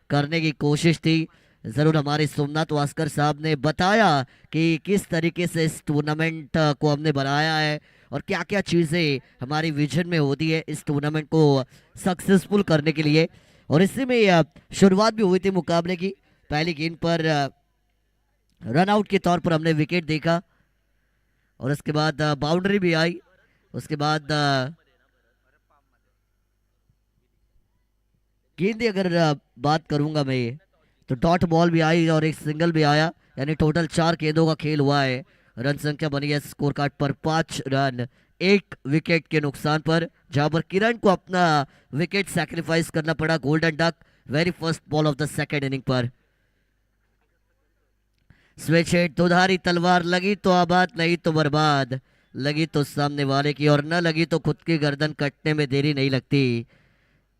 करने की कोशिश थी। ज़रूर हमारे सोमनाथ वास्कर साहब ने बताया कि किस तरीके से इस टूर्नामेंट को हमने बनाया है और क्या क्या चीज़ें हमारी विजन में होती है इस टूर्नामेंट को सक्सेसफुल करने के लिए। और इसी में शुरुआत भी हुई थी मुकाबले की। पहली गेंद पर रन आउट के तौर पर हमने विकेट देखा और उसके बाद बाउंड्री भी आई। उसके बाद गेंद की अगर बात करूंगा मैं तो डॉट बॉल भी आई और एक सिंगल भी आया, यानी टोटल 4 गेंदों का खेल हुआ है। रन संख्या बनी है स्कोर कार्ड पर 5 रन 1 विकेट के नुकसान पर, जहां पर किरण को अपना विकेट सैक्रिफाइस करना पड़ा golden duck very first ball of the second inning पर। स्विच हिट, दुधारी तलवार, लगी तो आबाद नहीं तो बर्बाद, लगी तो सामने वाले की और न लगी तो खुद की गर्दन कटने में देरी नहीं लगती।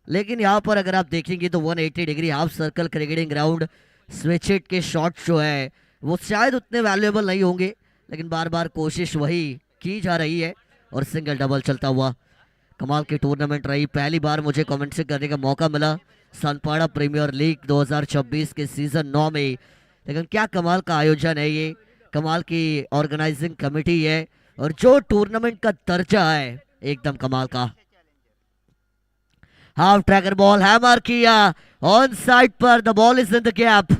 लेकिन यहाँ पर अगर आप देखेंगे तो 180 degree half circle cricketing ground, switch hit के शॉट जो है वो शायद उतने वैल्यूएबल नहीं होंगे, लेकिन बार बार कोशिश वही की जा रही है और सिंगल डबल चलता हुआ। कमाल की टूर्नामेंट रही। पहली बार मुझे कमेंट्री करने का मौका मिला सांनपाड़ा प्रीमियर लीग 2026 के सीजन 9 में, लेकिन क्या कमाल का आयोजन है ये, कमाल की ऑर्गेनाइजिंग कमेटी है और जो टूर्नामेंट का दर्जा है एकदम कमाल का। हाफ ट्रैकर बॉल हैमर किया ऑन साइड पर, the ball is in the gap.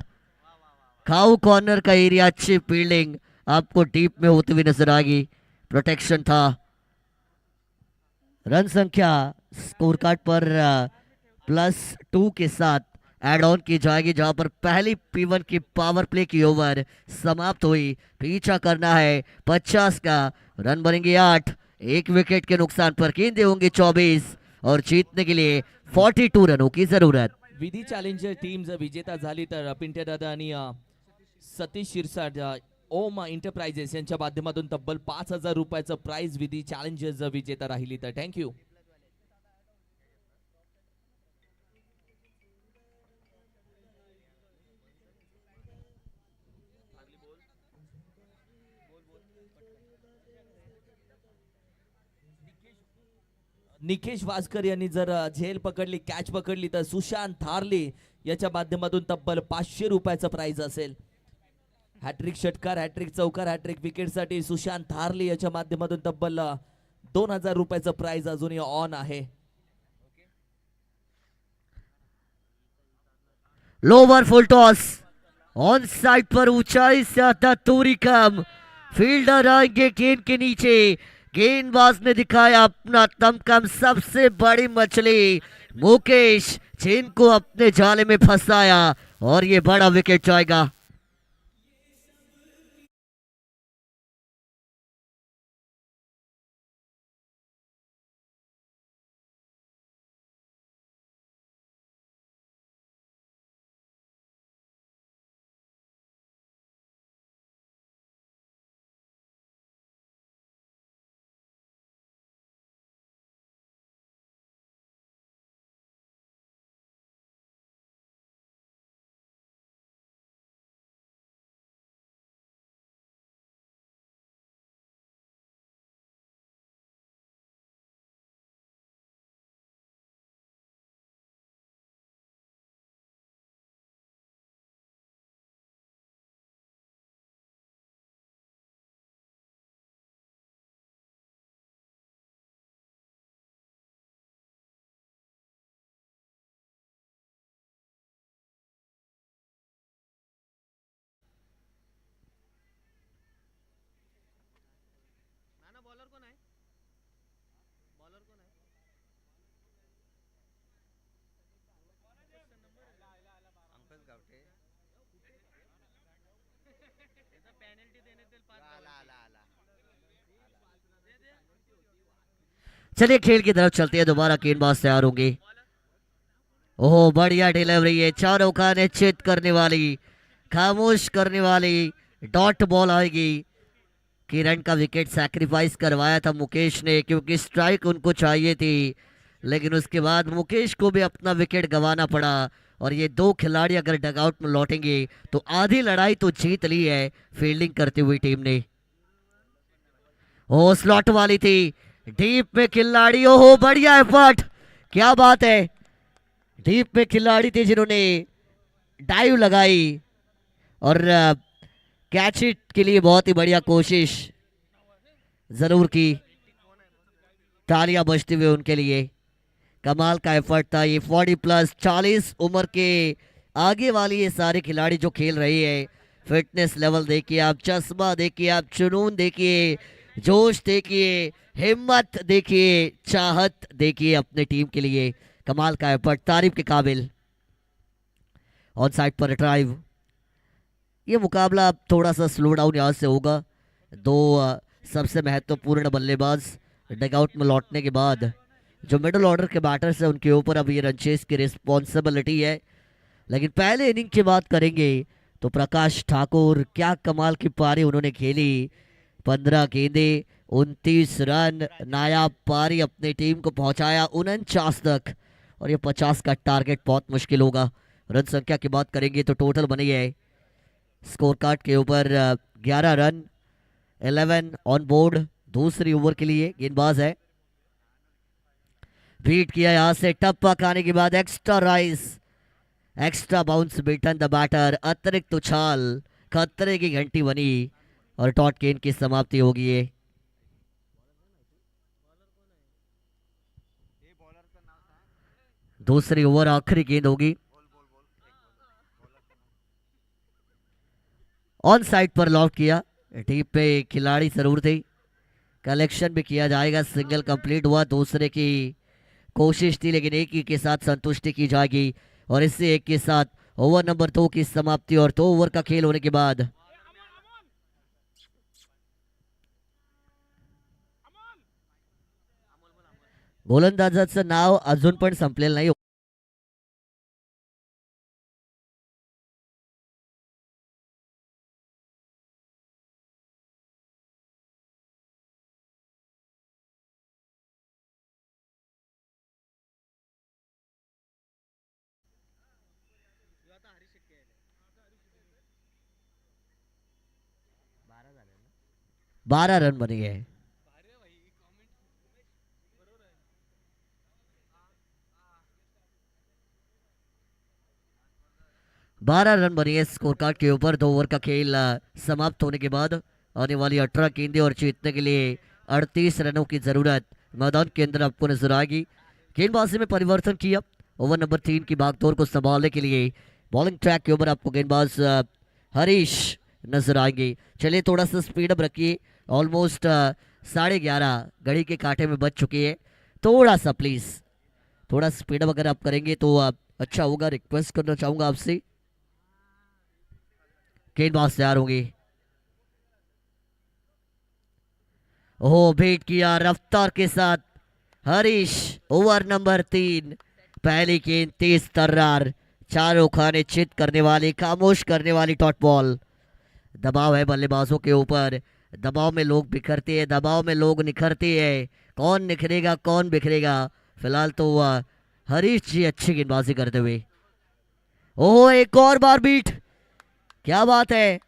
खाऊ कॉर्नर का एरिया, अच्छी फील्डिंग आपको डीप में होती हुई नजर आएगी, प्रोटेक्शन था। रन संख्या स्कोर कार्ड पर +2 के साथ एड ऑन की जाएगी, जहां पर पहली P1 की पावर प्ले की ओवर समाप्त हुई। पीछा करना है 50 का, रन बनेंगे 8 1 विकेट के नुकसान पर, गेंदें होंगी 24 और जीतने के लिए 42 रनों की जरूरत। विधी चॅलेंजर टीम जर विजेता झाली तर पिंट्या दादा आणि सतीश शिरसाट ओम एंटरप्राइजेस यांच्या माध्यमातून तब्बल 5,000 रुपयाचं प्राइज विधी चॅलेंजर जर विजेता राहिली तर थँक्यू. निकेश वासकर यांनी जर झेल पकडली, कॅच पकडली तर सुशांत थारली याच्या माध्यमातून तब्बल 500 रुपयाचं प्राइज असेल. हॅट्रिक षटकार, हॅट्रिक चौकार, हॅट्रिक विकेट साठी सुशांत थारली याच्या माध्यमातून तब्बल 2,000 रुपयाचं प्राइज अजूनही ऑन आहे. Lower full toss on side पर, ऊंचाई से आता दूरी कम, फील्डर आएंगे गेंद के नीचे, गेंदबाज ने दिखाया अपना तमकम, सबसे बड़ी मछली मुकेश जिनको अपने जाले में फंसाया और ये बड़ा विकेट जाएगा। चलिए खेल की तरफ चलते हैं, दोबारा गेंदबाज तैयार होंगे। ओह बढ़िया डिलीवरी है, चारों खाने चित करने वाली, खामोश करने वाली डॉट बॉल आएगी। किरण का विकेट सैक्रिफाइस करवाया था मुकेश ने, क्योंकि स्ट्राइक उनको चाहिए थी, लेकिन उसके बाद मुकेश को भी अपना विकेट गंवाना पड़ा। और ये दो खिलाड़ी अगर डगआउट में लौटेंगे तो आधी लड़ाई तो जीत ली है फील्डिंग करती हुई टीम ने। ओ स्लॉट वाली थी, डीप में खिलाड़ी, ओहो बढ़िया एफर्ट, क्या बात है। डीप में खिलाड़ी थे जिन्होंने डाइव लगाई और कैच इट के लिए बहुत ही बढ़िया कोशिश जरूर की। तालियां बजती हुए उनके लिए, कमाल का एफर्ट था ये। 40+ 40 उम्र के आगे वाली ये सारे खिलाड़ी जो खेल रहे हैं, फिटनेस लेवल देखिए आप, चश्मा देखिए आप, जुनून देखिए, जोश देखिए, हिम्मत देखिए, चाहत देखिए अपने टीम के लिए। कमाल का एफर्ट, तारीफ के काबिल। On side per drive. ये मुकाबला अब थोड़ा सा स्लो डाउन यहाँ से होगा। दो सबसे महत्वपूर्ण बल्लेबाज डगआउट में लौटने के बाद जो मिडिल ऑर्डर के बैटर्स हैं उनके ऊपर अब ये रनचेस की रिस्पॉन्सिबिलिटी है। लेकिन पहले इनिंग की बात करेंगे तो प्रकाश ठाकुर, क्या कमाल की पारी उन्होंने खेली। 15 गेंदे, 29 रन, नायाब पारी अपनी टीम को पहुंचाया 49 तक। और ये 50 का टारगेट बहुत मुश्किल होगा। रन संख्या की बात करेंगे तो टोटल बनी है स्कोर कार्ड के ऊपर 11 रन, 11 ऑन बोर्ड। दूसरी ओवर के लिए गेंदबाज है, बीट किया यहां से, टप्पा खाने के बाद extra rise, extra bounce beaten the batter, अतिरिक्त उछाल, खतरे की घंटी बनी और डॉट गेंद की समाप्ति होगी। ये दूसरी ओवर आखिरी गेंद होगी। ऑन साइड पर लॉक किया, डीप पे खिलाड़ी जरूर थे, कलेक्शन भी किया जाएगा। सिंगल कंप्लीट हुआ, दूसरे की कोशिश थी लेकिन एक ही के साथ संतुष्टि की जाएगी। और इससे एक के साथ ओवर नंबर 2 की समाप्ति। और 2 ओवर का खेल होने के बाद गोलंदाजाचं नाव अजून पण संपलेलं नाही। 12 रन बने हैं। बारह रन बनी है स्कोर कार्ड के ऊपर। 2 ओवर का खेल समाप्त होने के बाद आने वाली 18 गेंदें और जीतने के लिए 38 रनों की जरूरत मैदान के अंदर आपको नजर आएगी। गेंदबाजी में परिवर्तन किया, ओवर नंबर 3 की भागदौड़ को संभालने के लिए बॉलिंग ट्रैक के ऊपर आपको गेंदबाज हरीश नजर आएंगे। चलिए थोड़ा सा स्पीड अप रखिए, ऑलमोस्ट 11:30 घड़ी के कांटे में बज चुकी है। थोड़ा सा प्लीज थोड़ा स्पीड अप अगर आप करेंगे तो अच्छा होगा, रिक्वेस्ट करना चाहूंगा आपसे। गेंदबाज तैयार होंगे। ओह भेंट किया रफ्तार के साथ हरीश, ओवर नंबर 3, पहली गेंद तेज तर्रार, चारों खाने चित करने वाली, खामोश करने वाली डॉट बॉल। दबाव है बल्लेबाजों के ऊपर, दबाव में लोग बिखरते हैं, दबाव में लोग निखरते हैं। कौन निखरेगा कौन बिखरेगा, फिलहाल तो हरीश जी अच्छी गेंदबाजी करते हुए। ओह एक और बार बीट, क्या बात है।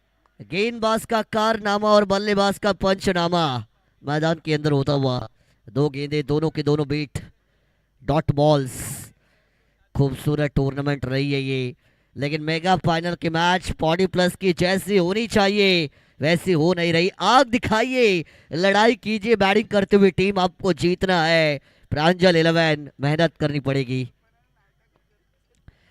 गेंदबाज का कारनामा और बल्लेबाज का पंचनामा मैदान के अंदर होता हुआ। 2 गेंदें दोनों के दोनों बीट, डॉट बॉल्स। खूबसूरत टूर्नामेंट रही है ये, लेकिन मेगा फाइनल के मैच 40+ की जैसी होनी चाहिए वैसी हो नहीं रही। आग दिखाइए, लड़ाई कीजिए, बैटिंग करते हुए टीम आपको जीतना है। प्रांजल 11 मेहनत करनी पड़ेगी।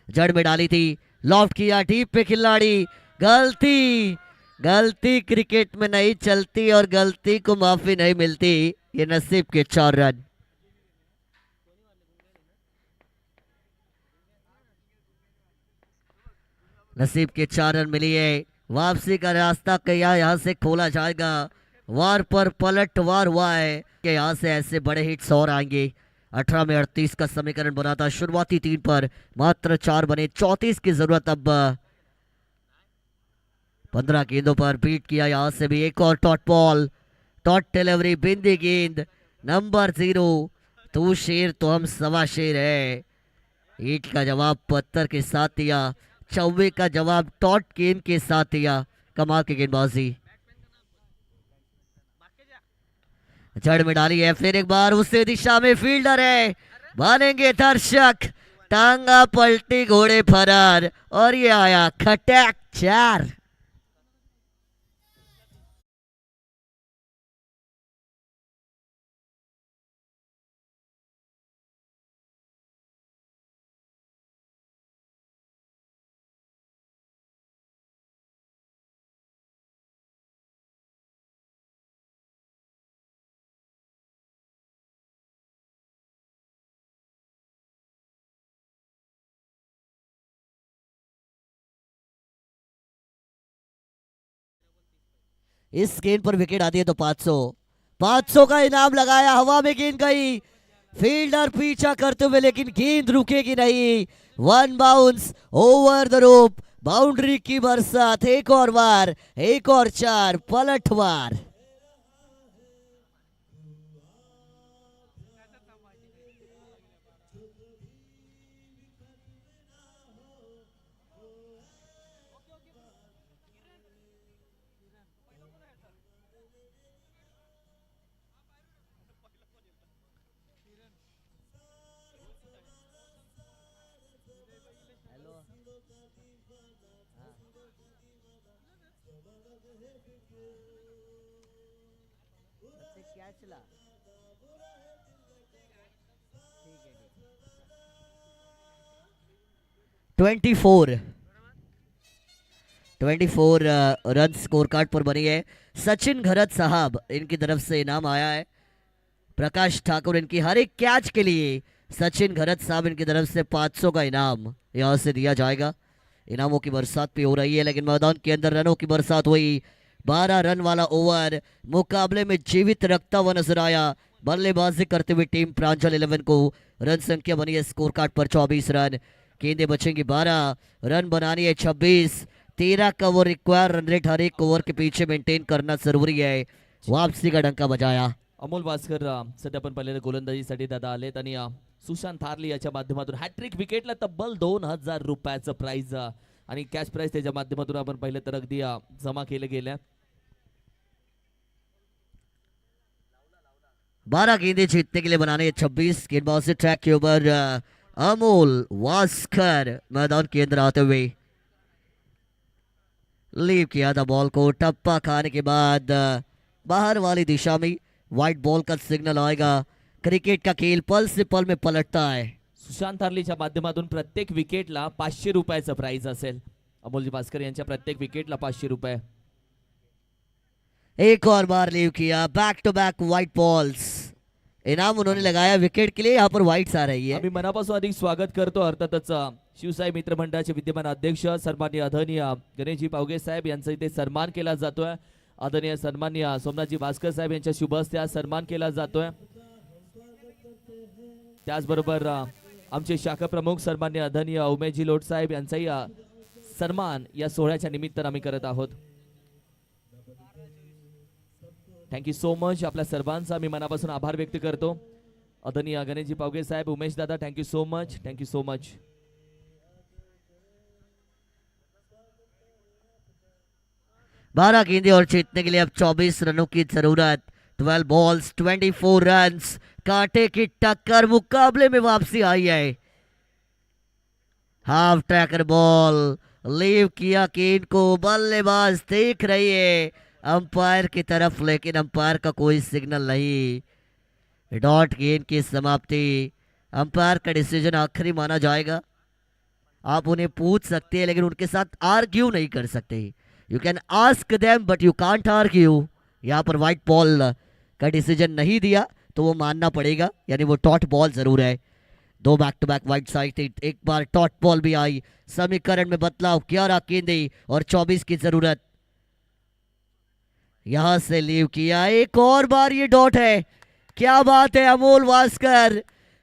जड़ में डाली थी, लॉफ्ट किया, डीप पे खिलाड़ी, गलती गलती क्रिकेट में नहीं चलती और गलती को माफी नहीं मिलती। ये नसीब के 4 रन। नसीब के 4 रन मिली है। वापसी का रास्ता क्या यहाँ से खोला जाएगा, वार पर पलटवार हुआ है कि यहाँ से ऐसे बड़े हिट्स और आएंगे। 18 में 38 का समीकरण बना था शुरुआती 3 पर, मात्र 4 बने, 34 की जरूरत। अब 15 गेंदों पर बीट किया। यहाँ से भी एक और टॉट बॉल, टॉट डिलीवरी, बिंदी गेंद, नंबर 0। तू शेर तो हम सवा शेर है। ईट का जवाब पत्थर के साथ दिया, चौवे का जवाब टॉट गेंद के साथ दिया। कमाल की गेंदबाजी, जड़ में डाली है। फिर एक बार उसी दिशा में फील्डर है, मानेंगे दर्शक। टांगा पलटी, घोड़े फरार, और ये आया खटैक 4। इस गेंद पर विकेट आती है तो 500 का इनाम लगाया। हवा में गेंद गई, फील्डर पीछा करते हुए, लेकिन गेंद रुकेगी नहीं। 1 bounce over the rope, boundary की बरसात। एक और बार, एक और 4, पलटवार। कैच ला, 24 रन स्कोर कार्ड पर बनी है। सचिन घरत साहब, इनकी तरफ से इनाम आया है। प्रकाश ठाकुर, इनकी हर एक कैच के लिए सचिन घरत साहब, इनकी तरफ से 500 का इनाम यहाँ से दिया जाएगा। इनामों की बरसात भी हो रही है, लेकिन मैदान के अंदर रनों की बरसात हुई। 12 रन वाला ओवर मुकाबले में जीवित रखता हुआ नजर आया। बल्लेबाजी करते हुए टीम प्रांजल 11 को रन संख्या बनी है स्कोर कार्ड पर 24 रन। गेंदें बचेंगी 12, रन बनानी है 26। 13 का वो रिक्वायर रन रेट हर एक ओवर के पीछे मेंटेन करना जरुरी है। वापसी का डंका बजाया अमोल भास्कर सध्या पण पहिल्यांदा गोलंदाजीसाठी दादा आलेत आणि सुशांत थारली याच्या माध्यमातून हॅट्रिक विकेटला तब्बल 2000 रुपयाचं प्राइज आणि कॅश प्राइज त्याच्या माध्यमातून आपण पाहिलं तर अगदी जमा केले गेल्या। 12 गेंदें जीतने के लिए बनाने हैं 26। गेंदबाज से ट्रैक के ऊपर अमोल वास्कर मैदान के अंदर आते हुए लीव किया था बॉल को। टप्पा खाने के बाद बाहर वाली दिशा में व्हाइट बॉल का सिग्नल आएगा। क्रिकेट का खेल पल से पल में पलटता है। सुशांत थारलीच्या माध्यमातून प्रत्येक विकेटला 500 रुपयाचं प्राइज असेल। अमोलजी भास्कर यांच्या प्रत्येक विकेटला 500 रुपये। एक और बार लीव किया, back to back white balls. इनाम उन्होंने लगाया विकेट के लिए, यहाँ पर व्हाइट्स आ रही है। आम्ही मनापासून अधिक स्वागत करतो अर्थातच शिवसाई मित्र मंडळाचे विद्यमान अध्यक्ष सन्माननीय आदरणीय गणेशजी पावगे साहेब यांचा इथे सन्मान केला जातोय। आदरणीय सन्माननीय सोमनाथजी भास्कर साहेब यांच्या शुभ हस्ते सन्मान केला जातोय। त्याचबरोबर आमचे शाखा प्रमुख सन्माननीय आदरणीय उमेशजी लोट साहेब यांचाही सन्मान या सोहळ्याच्या निमित्तानं आम्ही करत आहोत। Thank you so much. आपल्या सर्वांचा मी मनापासून आभार व्यक्त करतो। आदरणीय गणेशजी पावगे साहेब, उमेश दादा, thank you so much, thank you so much. 12 गेंदें और जीतने के लिए अब 24 रनों की जरूरत। 12 बॉल्स 24 रन्स। कांटे की टक्कर, मुकाबले में वापसी आई है। हाफ ट्रैकर बॉल लीव किया केन को। बल्लेबाज देख रही है अंपायर की तरफ, लेकिन अंपायर का कोई सिग्नल नहीं। डॉट गेंद की समाप्ति। अंपायर का डिसीजन आखिरी माना जाएगा। आप उन्हें पूछ सकते हैं, लेकिन उनके साथ आर्ग्यू नहीं कर सकते। You can ask them but you can't argue. यहाँ पर व्हाइट बॉल का डिसीजन नहीं दिया तो वो मानना पड़ेगा, यानी वो टॉट बॉल जरूर है। 2 back to back white side, एक बार टॉट बॉल भी आई। समीकरण में बदलाव, 11 गेंदें और 24 की जरूरत। यहां से लीव किया, एक और बार ये डॉट है। क्या बात है अमोल वास्कर,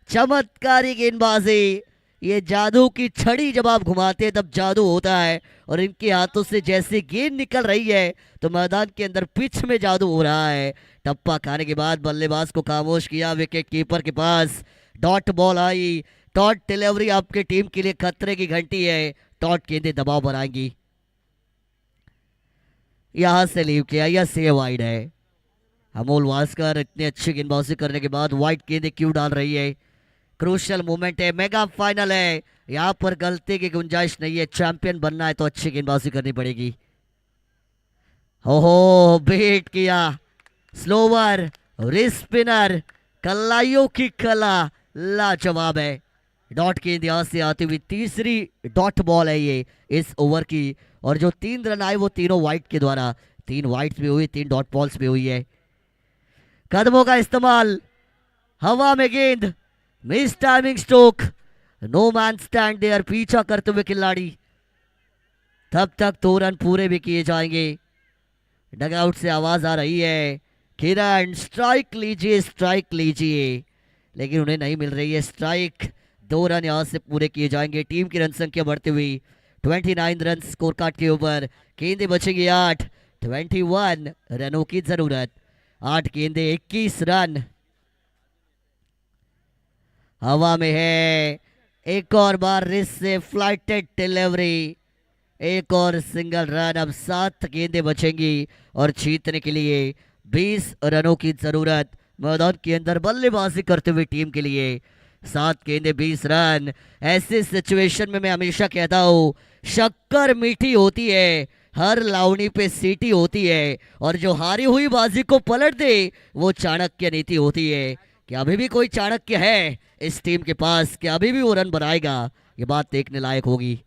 चमत्कारी गेंदबाजी। ये जादू की छड़ी जब आप घुमाते हैं तब जादू होता है, और इनके हाथों से जैसे गेंद निकल रही है तो मैदान के अंदर पिच में जादू हो रहा है। टप्पा खाने के बाद बल्लेबाज को खामोश किया, विकेट कीपर के पास डॉट बॉल आई। डॉट डिलीवरी आपके टीम के लिए खतरे की घंटी है। डॉट गेंदें दबाव बनाएंगी। यहां से लीव किया, यह से वाइड है। अमोल वास्कर इतनी अच्छी गेंदबाजी करने के बाद वाइड गेंदें क्यों डाल रही है? क्रूशियल मोमेंट है, मेगा फाइनल है, यहाँ पर गलती की गुंजाइश नहीं है। चैंपियन बनना है तो अच्छी गेंदबाजी करनी पड़ेगी। हो बीट किया, स्लोवर, रिस्ट स्पिनर, कलाइयों की कला लाजवाब है। डॉट गेंद यहाँ से आती हुई तीसरी डॉट बॉल है ये इस ओवर की, और जो 3 रन आए वो तीनों वाइड के द्वारा, 3 वाइड्स भी हुई, 3 डॉट बॉल्स भी हुई है। कदमों का इस्तेमाल, हवा में गेंद, miss timing stroke, no man stand there, पीछा करते हुए खिलाड़ी। तब तक 2 रन पूरे भी किए जाएंगे। डगआउट से आवाज आ रही है, किरण स्ट्राइक लीजिए, स्ट्राइक लीजिए, लेकिन उन्हें नहीं मिल रही है स्ट्राइक। 2 रन यहां से पूरे किए जाएंगे। टीम की रन संख्या बढ़ती हुई 29 रन स्कोर कार्ड के ऊपर। गेंदें बचेंगी 8, 21 रनों की जरूरत। 8 गेंदें 21 रन। हवा में है, एक और बार रिस्ट से फ्लाइटेड डिलीवरी, एक और सिंगल रन। अब 7 गेंदें बचेंगी और जीतने के लिए 20 रनों की जरूरत। मैदान के अंदर बल्लेबाजी करते हुए टीम के लिए 7 गेंदें 20 रन। ऐसे सिचुएशन में मैं हमेशा कहता हूँ, शक्कर मीठी होती है, हर लावनी पे सीटी होती है, और जो हारी हुई बाजी को पलट दे वो चाणक्य नीति होती है। क्या अभी भी कोई चाणक्य है इस टीम के पास? क्या अभी भी वो रन बनाएगा? ये बात देखने लायक होगी।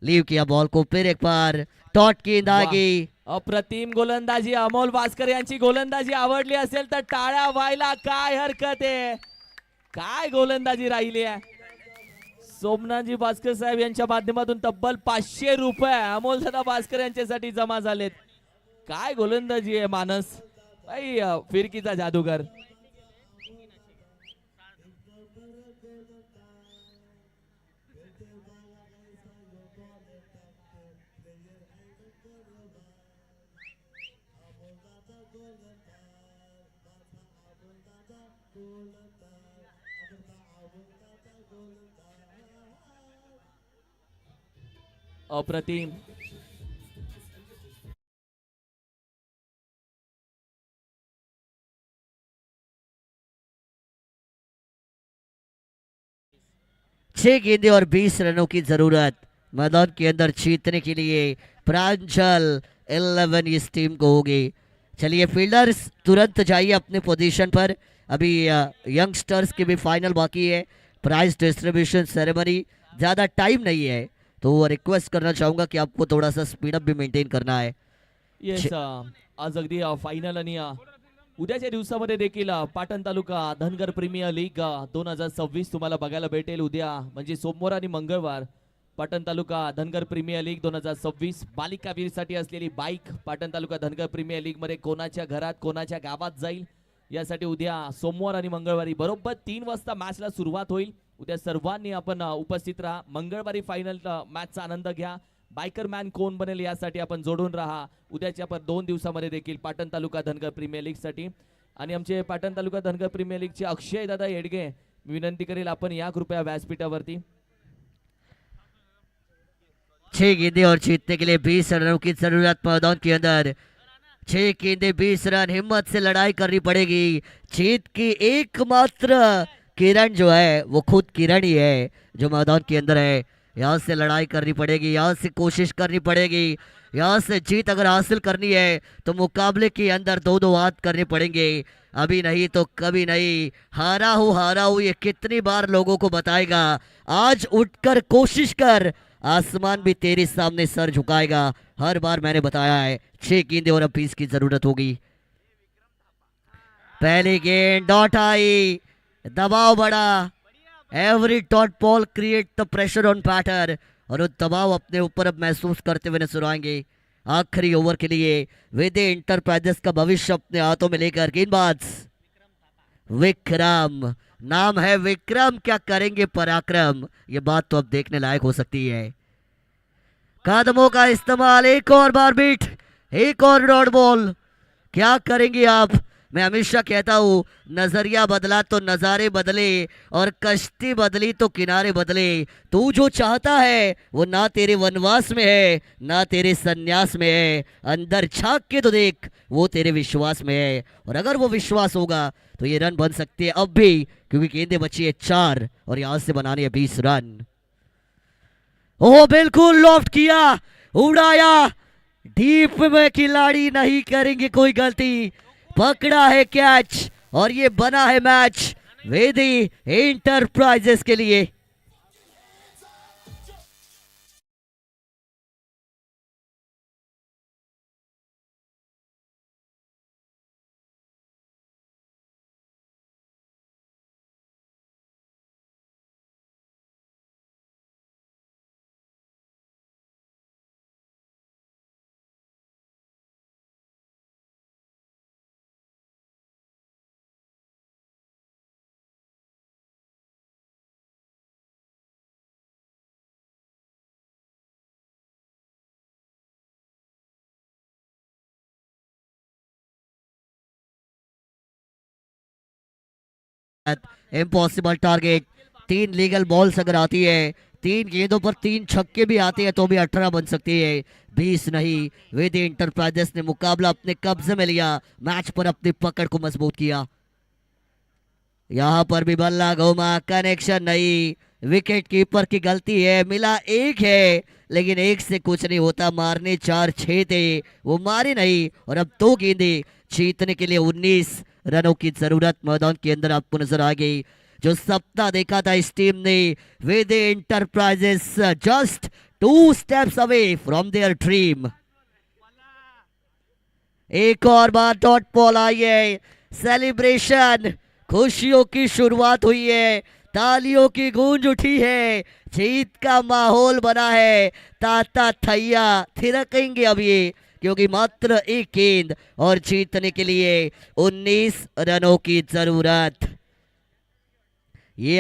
लीव किया बॉल को, फिर एक बार डॉट गेंद आ गई। अप्रतिम गोलंदाजी, अमोल वास्कर यांची गोलंदाजी आवडली असेल तर टाळ्या व्हायला काय हरकत आहे? काय गोलंदाजी राहिली आहे? सोमनाथजी भास्कर साहेब यांच्या माध्यमातून तब्बल 500 रुपये अमोल दादा भास्कर यांच्यासाठी जमा झालेत। काय गोलंदाजी आहे मानस, भाई फिरकीचा जादूगर। अप्रतिम। छह गेंदें और 20 रनों की जरूरत मैदान के अंदर जीतने के लिए। प्रांजल 11 इस टीम को होगी। चलिए फील्डर्स तुरंत जाइए अपने पोजीशन पर, अभी यंगस्टर्स की भी फाइनल बाकी है। प्राइज डिस्ट्रीब्यूशन सेरेमनी, ज़्यादा टाइम नहीं है, तो रिक्वेस्ट करना चाहूँगा कि आपको थोड़ा सा स्पीड अप भी मेंटेन करना है। येस, आज अगदी फायनल आणि उद्याच्या दिवसामध्ये देखील पाटण तालुका धनगर प्रीमियर लीग 2026 तुम्हाला बघायला भेटेल। उद्या म्हणजे सोमवार आणि मंगळवार पाटण तालुका धनगर प्रीमियर लीग 2026 बालिका वीरसाठी असलेली बाईक पाटण तालुका धनगर प्रीमियर लीग मध्ये कोणाच्या घरात कोणाच्या गावात जाईल यासाठी उद्या सोमवार आणि मंगळवारी बरोबर 3 वाजता मॅचला सुरुवात होईल। उद्या सर्वांनी आपण उपस्थित राहा। मंगळवारी फायनल मॅचचा आनंद घ्या। बायकर मॅन कोण बनेल यासाठी आपण जोडून राहा। उद्याच्या पर 2 दिवसामध्ये देखील पाटण तालुका धनगर प्रीमियर लीग साठी आणि आमचे पाटण तालुका धनगर प्रीमियर लीग चे अक्षय दादा येडगे विनंती करेल आपण या कृपया व्यासपीठावरती। 6 गेंदें और जीतने के लिए 20 रनों की जरूरत मैदान के अंदर। 6 गेंदें 20 रन, हिम्मत से लड़ाई करनी पड़ेगी। जीत की एकमात्र किरण जो है वो खुद किरण ही है जो मैदान के अंदर है। यहाँ से लड़ाई करनी पड़ेगी, यहाँ से कोशिश करनी पड़ेगी। यहाँ से जीत अगर हासिल करनी है तो मुकाबले के अंदर 2-2 हाथ करने पड़ेंगे। अभी नहीं तो कभी नहीं। हारा हूँ ये कितनी बार लोगों को बताएगा। आज उठकर कोशिश कर, आसमान भी तेरे सामने सर झुकाएगा। हर बार मैंने बताया है। 6 गेंदें और अब 20 की जरूरत होगी। पहली गेंद डॉट आई, दबाव बढ़ा। Every dot ball create the pressure on batter, और वो दबाव अपने ऊपर अब महसूस करते हुए नजर आएंगे। आखिरी ओवर के लिए वेदे इंटरप्राइजेस का भविष्य अपने हाथों में लेकर गेंदबाज विक्रम, नाम है विक्रम, क्या करेंगे पराक्रम, ये बात तो अब देखने लायक हो सकती है। कदमों का इस्तेमाल, एक और बार बीट, एक और डॉट बॉल, क्या करेंगे आप। मैं हमेशा कहता हूं नजरिया बदला तो नजारे बदले और कश्ती बदली तो किनारे बदले। तू जो चाहता है वो ना तेरे वनवास में है ना तेरे सन्यास में है, अंदर झांक के तो देख वो तेरे विश्वास में है। और अगर वो विश्वास होगा तो ये रन बन सकते हैं अब भी, क्योंकि गेंदे बची है 4 और यहां से बनाने हैं 20 रन। ओह बिल्कुल लॉफ्ट किया, उड़ाया, डीप में खिलाड़ी नहीं करेंगे कोई गलती, पकड़ा है कैच और ये बना है मैच वेदी इंटरप्राइजेस के लिए। इम्पॉसिबल टारगेट, 3 लीगल बॉल्स अगर आती है, 3 गेंदों पर 3 छक्के भी आते हैं तो भी 18 बन सकती है, 20 नहीं। वेदी इंटरप्राइजेस ने मुकाबला अपने कब्जे में लिया, मैच पर अपनी पकड़ को मजबूत किया। यहां पर भी बल्ला घूमा, कनेक्शन नहीं, विकेट कीपर की गलती है, मिला 1 है लेकिन 1 से कुछ नहीं होता, मारने 4-6 थे, वो मारे नहीं। और अब 2 गेंदे जीतने के लिए 19 रनों की जरूरत मैदान के अंदर आपको नजर आ गई। जो सपना देखा था इस टीम ने, वेदे enterprises just 2 steps away from their dream. एक और बार डॉट बॉल आई है, सेलिब्रेशन, खुशियों की शुरुआत हुई है, तालियों की गूंज उठी है, जीत का माहौल बना है, ताता थैया थिरकेंगे अब ये, क्योंकि मात्र 1 गेंद और जीतने के लिए 19 रनों की जरूरत। ये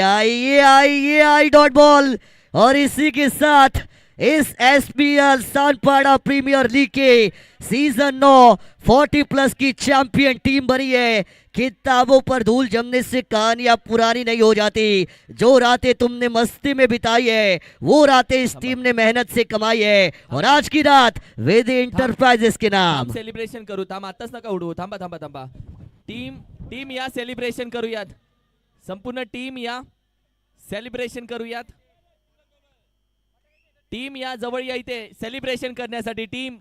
आई डॉट बॉल और इसी के साथ इस एसपीएल सानपाड़ा प्रीमियर लीग के सीजन 9 40+ की चैंपियन टीम बनी है। किताबों पर धूल जमने से कहानियां पुरानी नहीं हो जाती। जो रातें तुमने मस्ती में बिताई है वो रातें इस टीम ने मेहनत से कमाई है, और आज की रात वेदी इंटरप्राइजेस के नाम। सेलिब्रेशन करू, थांब आताच नका उडू, थांबा थांबा थांबा, टीम या सेलिब्रेशन करूयात, संपूर्ण टीम या सेलिब्रेशन करूयात, टीम या जवळ या इथे सेलिब्रेशन करण्यासाठी टीम